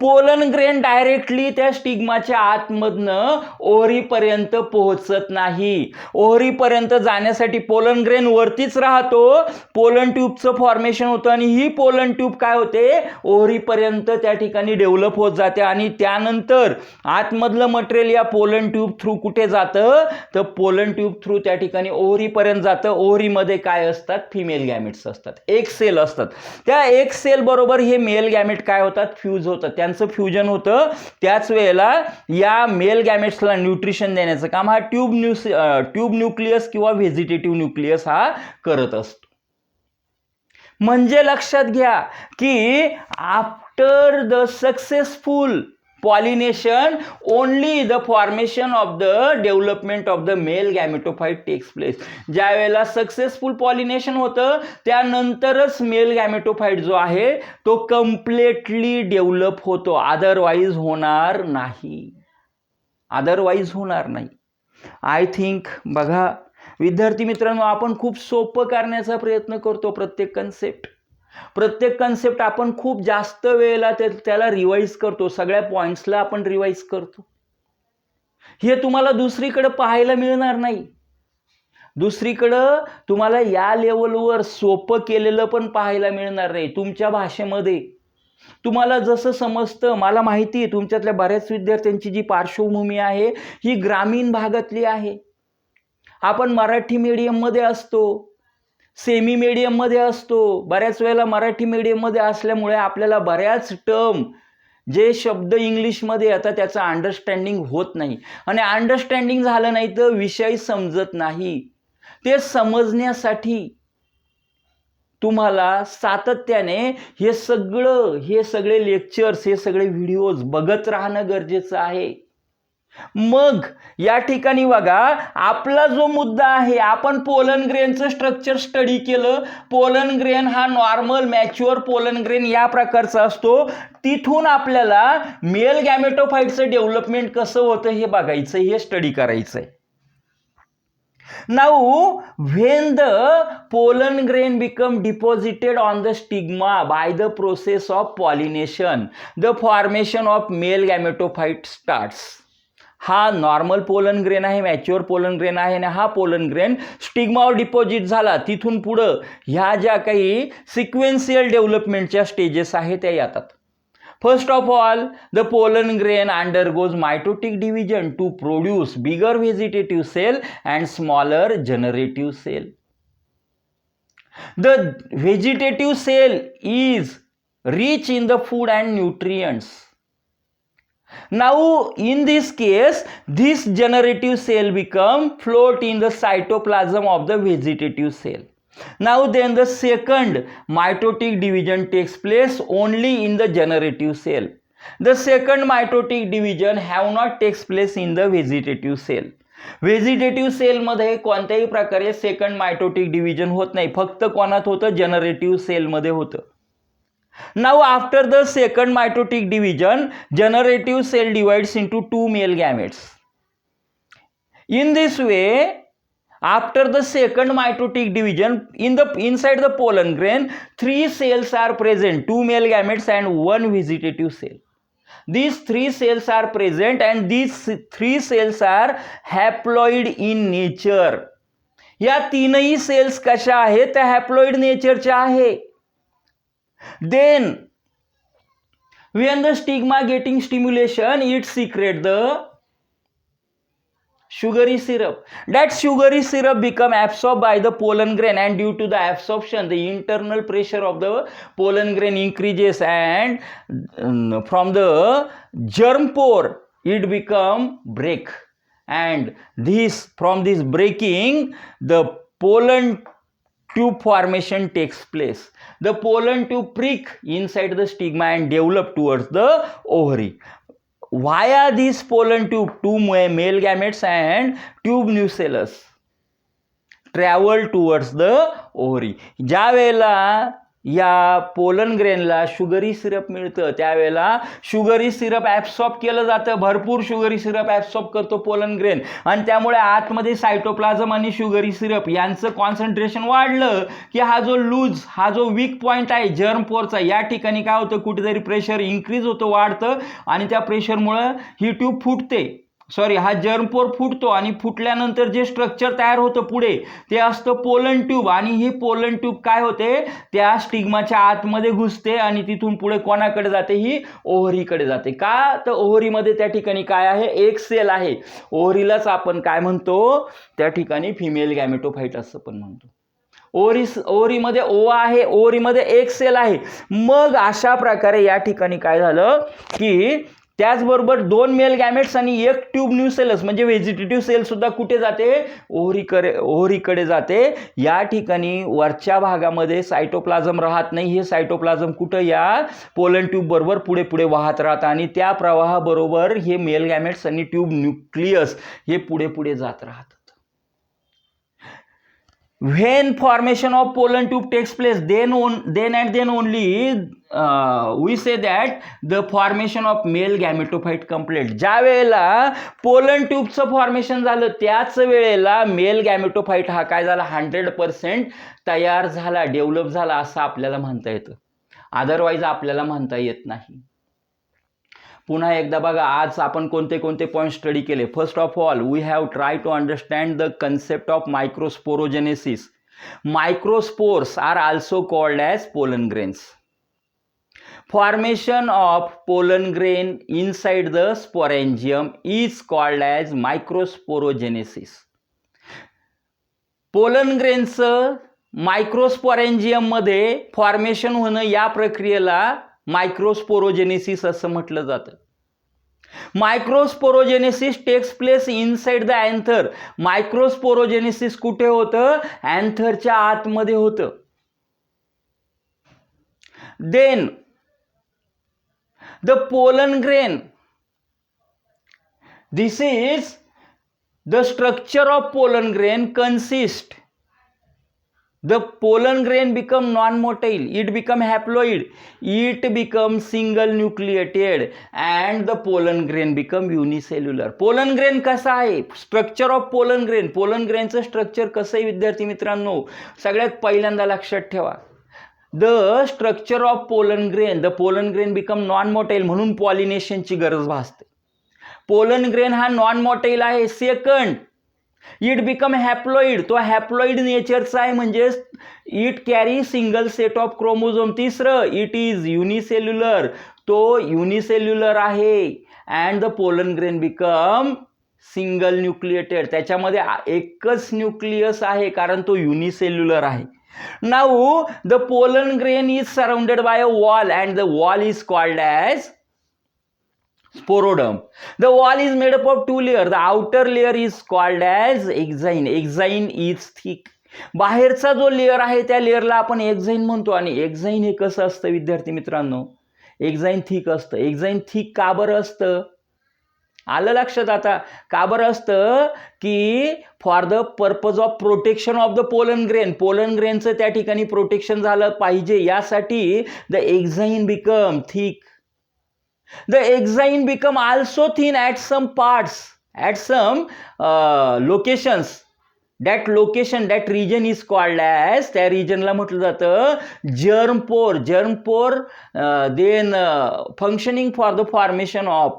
पोलन ग्रेन डायरेक्टली त्या स्टिग्माच्या आतमधनं ओहरीपर्यंत पोहोचत नाही. ओहरीपर्यंत जाण्यासाठी पोलन ग्रेन वरतीच राहतो, पोलन ट्यूबचं फॉर्मेशन होतं आणि ही पोलन ट्यूब काय होते? ओहरीपर्यंत त्या ठिकाणी डेव्हलप होत जाते आणि त्यानंतर आतमधलं मटेरियल या पोलन ट्यूब थ्रू कुठे जातं? तर पोलन ट्यूब थ्रू त्या ठिकाणी ओहरीपर्यंत जातं. ओहरीमध्ये काय असतात? फिमेल गॅमेट्स असतात, एक सेल असतात. त्या एक सेल बरोबर हे मेल गॅमेट काय होतात? फ्यूज होतात, त्यांचं फ्युजन होतं. त्याच वेळेला या मेल गॅमेट्सला न्यूट्रिशन देण्याचं काम हा ट्यूब न्यूक्लियस किंवा व्हेजिटेटिव्ह न्यूक्लियस हा करत असतो. म्हणजे लक्षात घ्या की after the successful pollination, only the formation of the development of the male gametophyte takes place. ज्या वेळेला सक्सेसफुल पॉलिनेशन होतं त्यानंतरच मेल गॅमेटोफाइट जो आहे तो कम्प्लिटली डेव्हलप होतो, अदरवाईज होणार नाही. आय थिंक बघा विद्यार्थी मित्रांनो, आपण खूप सोपं करण्याचा प्रयत्न करतो. प्रत्येक कन्सेप्ट आपण खूप जास्त वेळेला त्याला रिवाइज करतो, सगळ्या पॉइंट्सला आपण रिवाइज करतो. हे तुम्हाला दुसरीकडे पाहायला मिळणार नाही. दुसरीकडं तुम्हाला या लेवलवर सोपं केलेलं पण पाहायला मिळणार नाही. तुमच्या भाषेमध्ये तुम्हाला जसं समजतं, मला माहिती आहे तुमच्यातल्या बऱ्याच विद्यार्थ्यांची जी पार्श्वभूमी आहे ही ग्रामीण भागातली आहे. आपण मराठी मीडियममध्ये असतो, सेमी मीडियममध्ये असतो. बऱ्याच वेळेला मराठी मीडियममध्ये असल्यामुळे आपल्याला बऱ्याच टर्म जे शब्द इंग्लिशमध्ये येतात त्याचं अंडरस्टँडिंग होत नाही, आणि अंडरस्टँडिंग झालं नाही तर विषय समजत नाही. ते समजण्यासाठी तुम्हाला सातत्याने हे सगळे लेक्चर्स, हे सगळे व्हिडिओज बघत राहणं गरजेचं आहे. मग या ठिकाणी बघा आपला जो मुद्दा आहे, आपण पोलन ग्रेनचं स्ट्रक्चर स्टडी केलं. पोलन ग्रेन हा नॉर्मल मॅच्युअर पोलन ग्रेन या प्रकारचा असतो. तिथून आपल्याला मेल गॅमेटोफाइटचं डेव्हलपमेंट कसं होतं हे बघायचं, हे स्टडी करायचंय. Now, when the pollen grain become deposited on the stigma by the process of pollination, the formation of male gametophyte starts. हा नॉर्मल पोलन ग्रेन आहे, मॅच्युअर पोलन ग्रेन आहे, आणि हा पोलन ग्रेन स्टिग्मावर डिपॉझिट झाला. तिथून पुढं ह्या ज्या काही सिक्वेन्शियल डेव्हलपमेंटच्या स्टेजेस आहेत त्या येतात. First of all, the pollen grain undergoes mitotic division to produce bigger vegetative cell and smaller generative cell. The vegetative cell is rich in the food and nutrients. Now, in this case, this generative cell become float in the cytoplasm of the vegetative cell. Now then the second mitotic division takes place only in the generative cell. The second mitotic division have not takes place in the vegetative cell. Vegetative cell मध्ये कोणत्याही प्रकारे second mitotic division होत नाही, फक्त कोणात होतं, generative sale मध्ये होतं. Now after the second mitotic division, generative cell divides into two male gametes. In this way, after the second mitotic division, inside the pollen grain, three cells are present, two male gametes and one vegetative cell. These three cells are present and these three cells are haploid in nature. या तीनही cells कशा आहेत, त्या haploid नेचरच्या आहे. Then when the stigma getting stimulation, it secrete the sugary syrup. That sugary syrup become absorbed by the pollen grain, and due to the absorption the internal pressure of the pollen grain increases, and from the germ pore it become break, and from this breaking the pollen tube formation takes place. The pollen tube prick inside the stigma and develop towards the ovary. Via this pollen tube, two male gametes and tube nucellus travel towards the ovary. ज्या वेळेला या pollen ग्रेनला sugary syrup मिळतं त्यावेळेला sugary syrup absorb केलं जातं, भरपूर sugary syrup absorb करतो pollen grain, आणि त्यामुळे आतमध्ये सायटोप्लाझम आणि शुगरी सिरप यांचं कॉन्सन्ट्रेशन वाढलं की हा जो वीक पॉईंट आहे जर्म पोरचा, या ठिकाणी काय होतं, कुठेतरी प्रेशर इन्क्रीज होतं, वाढतं, आणि त्या प्रेशरमुळं ही ट्यूब फुटते, हा जर्मपोर फुटतो, आणि फुटल्यानंतर जे स्ट्रक्चर तयार होतं पुढे ते असतं पोलन ट्यूब, आणि ही पोलन ट्यूब काय होते, त्या स्टिग्माच्या आतमध्ये घुसते आणि तिथून पुढे कोणाकडे जाते, ही ओव्हरीकडे जाते. का तर ओव्हरीमध्ये त्या ठिकाणी काय आहे, एक सेल आहे. ओव्हरीलाच आपण काय म्हणतो, त्या ठिकाणी फिमेल गॅमेटोफाइट असं पण म्हणतो. ओव्हरीमध्ये ओवा आहे, ओव्हरीमध्ये एक सेल आहे. मग अशा प्रकारे या ठिकाणी काय झालं की त्याचबरोबर 2 मेल गॅमेट्स आणि 1 ट्यूब न्यूसेलस म्हणजे व्हेजिटेटिव्ह सेल सुद्धा कुठे जाते, ओव्हरीकडे जाते. या ठिकाणी वरच्या भागामध्ये सायटोप्लाझम राहत नाही. हे सायटोप्लाझम कुठं या पोलन ट्यूब बरोबर पुढे पुढे वाहत राहतं आणि त्या प्रवाहाबरोबर हे मेल गॅमेट्स आणि ट्यूब न्यूक्लियस हे पुढे पुढे जात राहतात. When formation of pollen tube takes place, then and then only we say that the formation of male gametophyte complete. ज्या वेळेला पोलन ट्यूबचं फॉर्मेशन झालं त्याच वेळेला मेल गॅमेटोफाईट हा काय झाला, 100% तयार झाला, डेव्हलप झाला असं आपल्याला म्हणता येतं. अदरवाईज आपल्याला म्हणता येत नाही. पुन्हा एकदा बघा, आज आपण कोणते कोणते पॉईंट स्टडी केले. First of all we have try to understand the concept of microsporogenesis. Microspores are also called as pollen grains. Formation of pollen grain inside the sporangium is called as microsporogenesis. Pollen ग्रेनचं microsporangium मध्ये formation होणं या प्रक्रियेला microsporogenesis असं म्हटलं जातं. Microsporogenesis takes place inside the anther. Microsporogenesis कुठे होतं, अँथरच्या आतमध्ये होतं. Then the pollen grain, this is the structure of pollen grain consist. The pollen grain become non-motile, it become haploid, it become single nucleated and the pollen grain become unicellular. pollen grain कसा आहे, structure of pollen grain. Pollen ग्रेनचं structure कसं आहे विद्यार्थी मित्रांनो, सगळ्यात पहिल्यांदा लक्षात ठेवा. The structure of pollen grain, the pollen grain become non motile म्हणून पॉलिनेशनची गरज भासते. पोलन ग्रेन हा नॉन मोटाईल आहे. सेकंड, इट बिकम हॅप्लॉइड, तो हॅप्लॉइड नेचरचा आहे म्हणजे it carry single set of chromosome. तिसरं, इट इज युनिसेल्युलर, तो युनिसेल्युलर आहे. And the pollen grain become single nucleated, त्याच्यामध्ये एकच न्यूक्लियस आहे कारण तो युनिसेल्युलर आहे. Now the pollen grain is surrounded bye a wall and the wall is called as sporodom. The wall is made up of 2 layers. The outer layer is called as exine. Exine is thick. बाहेरचा जो layer आहे त्या लेअरला आपण exine म्हणतो. आणि exine हे कसं असतं विद्यार्थी मित्रांनो, एक्झाईन थिक असतं. एक्झाईन थिक का बरं असतं, आलं लक्षात आता, का बरं असतं की for the purpose of protection of the pollen grain. Pollen ग्रेनचं त्या ठिकाणी प्रोटेक्शन झालं पाहिजे यासाठी the exine become thick. The exine become also thin at some parts, at some locations. That location, that region is called as, त्या regionला म्हटलं जातं germ pore. Germ pore then functioning for the formation of,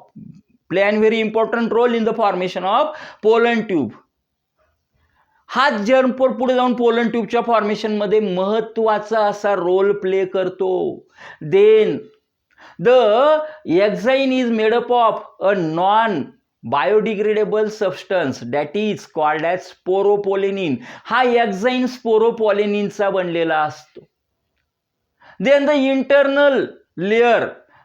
play a very important role in the formation of pollen tube. हा germ pore पुढे जाऊन pollen ट्यूबच्या formation मध्ये महत्वाचा असा रोल प्ले करतो. Then the exine is made up of a non-biodegradable substance that is called as sporopollenin. हा exine sporopolleninचा बनलेला असतो. Then the internal layer,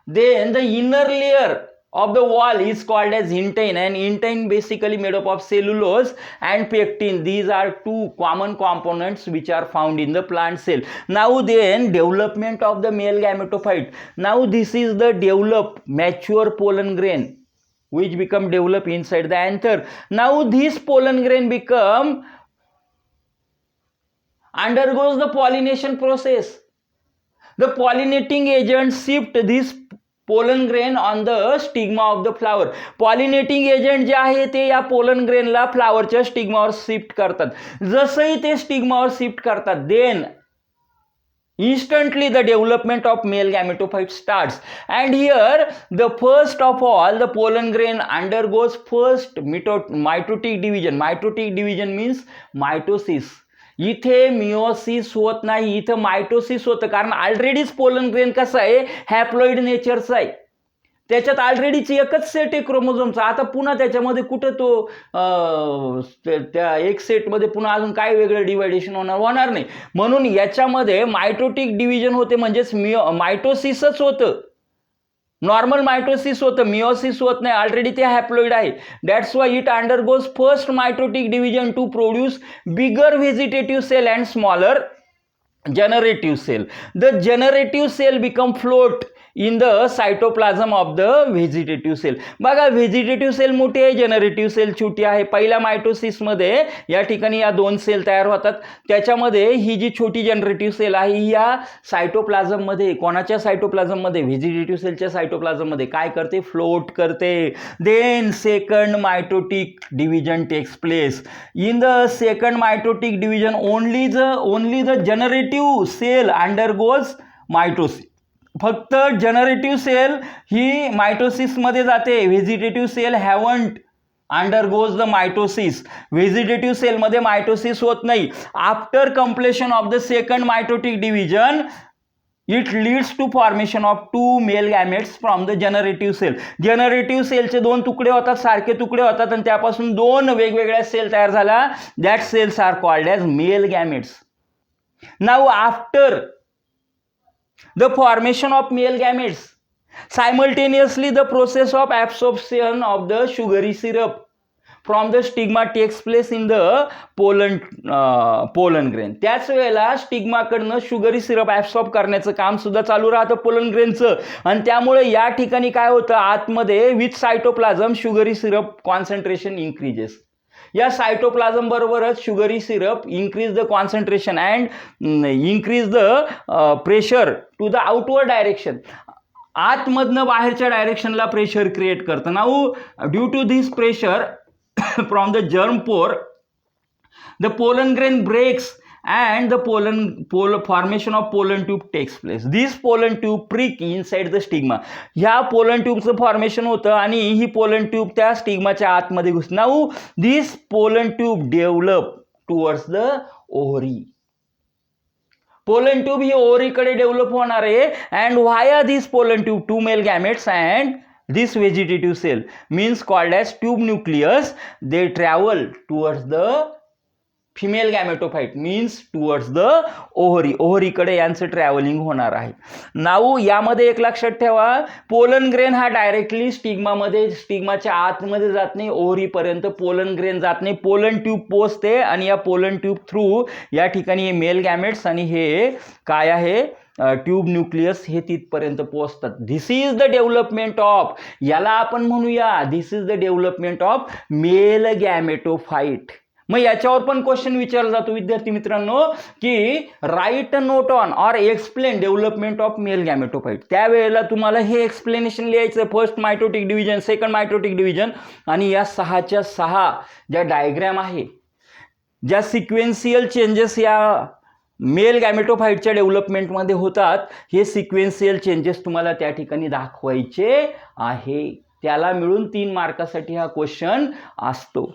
then the inner layer of the wall is called as intine, and intine basically made up of cellulose and pectin. These are 2 common components which are found in the plant cell. Now then development of the male gametophyte. Now this is the developed mature pollen grain which become developed inside the anther. Now this pollen grain become undergoes the pollination process. The pollinating agent shift this pollen grain on the stigma of the flower. Pollinating agent जे आहे ते या pollen ग्रेनला फ्लावरच्या स्टिग्मावर shift करतात. जसंही ते स्टिग्मावर shift करतात, then instantly the development of male gametophyte starts. And here the first of all the pollen grain undergoes first mitotic division. Mitotic division means mitosis. इथे meiosis होत नाही, इथं मायटोसिस होतं. कारण ऑलरेडीच पोलन ग्रेन कसं आहे, हॅप्लॉइड नेचरचा आहे. त्याच्यात ऑलरेडीच एकच सेट आहे क्रोमोझोमचा. आता पुन्हा त्याच्यामध्ये कुठं तो त्या एक सेटमध्ये पुन्हा अजून काय वेगळं डिवायडेशन होणार नाही. म्हणून याच्यामध्ये मायटोटिक डिव्हिजन होते, म्हणजेच मायटोसिसच होतं. नॉर्मल मायटोसिस होतं, मिओसिस होत नाही, ऑलरेडी ते हॅप्लॉइड आहे. That's why it undergoes first mitotic division to produce bigger vegetative cell and smaller generative cell. The generative cell become float in the cytoplasm of the vegetative cell. बघा vegetative sale मोठी आहे, generative sale छोटी आहे. पहिल्या मायटोसिसमध्ये या ठिकाणी या दोन सेल तयार होतात. त्याच्यामध्ये ही जी छोटी जनरेटिव्ह सेल आहे ही या सायटोप्लाझममध्ये, कोणाच्या सायटोप्लाझममध्ये, व्हेजिटेटिव्ह सेलच्या सायटोप्लाझममध्ये काय करते, फ्लोट करते. Then second mitotic division takes place. In the second mitotic division only the generative cell undergoes mitosis. फक्त जनरेटिव्ह सेल ही मायटोसिसमध्ये जाते. Vegetative cell haven't undergoes the mitosis. Vegetative सेलमध्ये मायटोसिस होत नाही. After completion of the second mitotic division it leads to formation of two male gametes from the generative cell. Generative सेलचे दोन तुकडे होतात, सारखे तुकडे होतात आणि त्यापासून दोन वेगवेगळ्या सेल तयार झाल्या. That cells are called as male gametes. Now after the formation of male gametes, simultaneously the process of absorption of the sugary syrup from the stigma takes place in the pollen grain. त्याच वेळेला स्टिग्माकडनं sugary syrup absorb करण्याचं काम सुद्धा चालू राहतं pollen ग्रेनचं. आणि त्यामुळे या ठिकाणी काय होतं, आतमध्ये with cytoplasm sugary syrup concentration increases. या सायटोप्लाझम बरोबरच sugary syrup increase the concentration and increase the pressure to the outward direction. आतमधनं बाहेरच्या डायरेक्शनला प्रेशर क्रिएट करतं. Now due to this pressure from the germ pore the pollen grain breaks and the formation of pollen tube takes place. This pollen tube prick inside the stigma. ह्या pollen tubeचं formation होतं आणि ही pollen tube त्या स्टिग्माच्या आतमध्ये घुसते. Now this pollen tube develop towards the ovary. pollen tube ही ओव्हरीकडे develop होणार आहे. and via this pollen tube two male gametes and this vegetative cell means called as tube nucleus, they travel towards the female gametophyte means towards the ovary. ओव्हरीकडे यांचं travelling होणार आहे. Now यामध्ये एक लक्षात ठेवा, पोलन ग्रेन हा directly स्टिग्माच्या आतमध्ये जात नाही, ओव्हरीपर्यंत पोलन ग्रेन जात नाही. पोलन ट्यूब पोचते आणि या पोलन ट्यूब थ्रू या ठिकाणी हे मेल गॅमेट्स आणि हे काय आहे ट्यूब न्यूक्लियस हे तिथपर्यंत पोहोचतात. This is the development of, याला आपण म्हणूया this is the development of male gametophyte. मग याच्यावर पण क्वेश्चन विचारला जातो विद्यार्थी मित्रांनो की write note on or explain development of male gametophyte. त्यावेळेला तुम्हाला हे एक्सप्लेनेशन लिहायचं, first mitotic division, second mitotic division आणि या 6च्या 6 ज्या डायग्रॅम आहे, ज्या सिक्वेन्शियल चेंजेस या मेल गॅमेटोफाइटच्या डेव्हलपमेंटमध्ये होतात, हे सिक्वेन्शियल चेंजेस तुम्हाला त्या ठिकाणी दाखवायचे आहे. त्याला मिळून 3 मार्कासाठी हा क्वेश्चन असतो.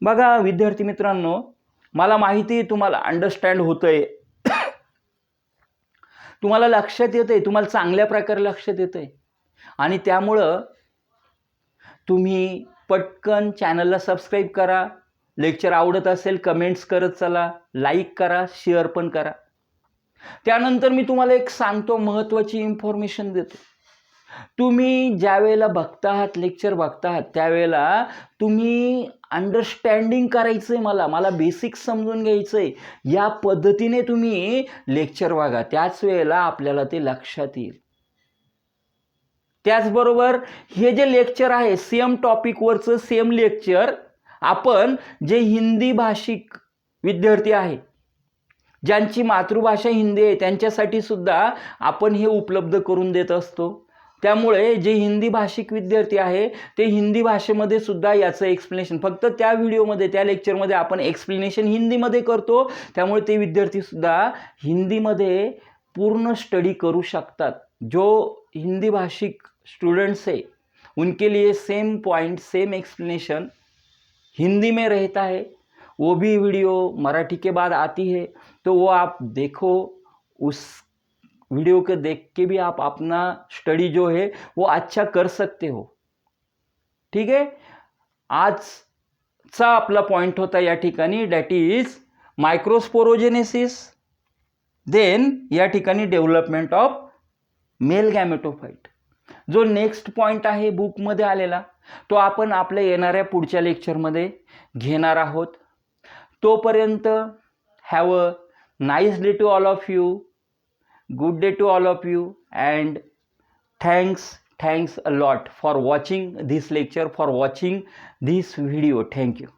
बघा विद्यार्थी मित्रांनो, मला माहिती आहे तुम्हाला अंडरस्टँड होतंय, तुम्हाला लक्षात येतंय, तुम्हाला चांगल्या प्रकारे लक्षात येतंय आणि त्यामुळं तुम्ही पटकन चॅनलला सबस्क्राईब करा. लेक्चर आवडत असेल कमेंट्स करत चला, लाईक करा, शेअर पण करा. त्यानंतर मी तुम्हाला एक सांगतो, महत्त्वाची इन्फॉर्मेशन देतो. तुम्ही ज्या वेळेला बघतात लेक्चर बघतात त्यावेळेला तुम्ही अंडरस्टँडिंग करायचंय, मला बेसिक समजून घ्यायचंय. या पद्धतीने तुम्ही लेक्चर बघा, त्याच वेळेला आपल्याला ते लक्षात येईल. त्याचबरोबर हे जे लेक्चर आहे सेम टॉपिकवरचं सेम लेक्चर आपण जे हिंदी भाषिक विद्यार्थी आहे, ज्यांची मातृभाषा हिंदी आहे, त्यांच्यासाठी सुद्धा आपण हे उपलब्ध करून देत असतो. त्यामुळे जे हिंदी भाषिक विद्यार्थी आहे ते हिंदी भाषेमध्ये सुद्धा याचं एक्सप्लेनेशन, फक्त त्या व्हिडिओमध्ये त्या लेक्चरमध्ये आपण एक्सप्लेनेशन हिंदीमध्ये करतो. त्यामुळे ते विद्यार्थीसुद्धा हिंदीमध्ये पूर्ण स्टडी करू शकतात. जो हिंदी भाषिक स्टूडेंट्स है उनके लिए same point same explanation Hindi में रहता है. वो भी वीडियो मराठी के बाद आती है, तो वो आप देखो, उस वीडियो को देख के भी आप अपना स्टडी जो है वो अच्छा कर सकते हो. ठीक है. आजचा आपला पॉइंट होता या ठिकाणी दॅट इज मायक्रोस्पोरोजेनेसिस, देन या ठिकाणी डेव्हलपमेंट ऑफ मेल गॅमेटोफाइट. जो नेक्स्ट पॉईंट आहे बुकमध्ये आलेला तो आपण आपल्या येणाऱ्या पुढच्या लेक्चरमध्ये घेणार आहोत. तोपर्यंत have a nice day to all of you, good day to all of you, and thanks a lot for watching this lecture, for watching this video. Thank you.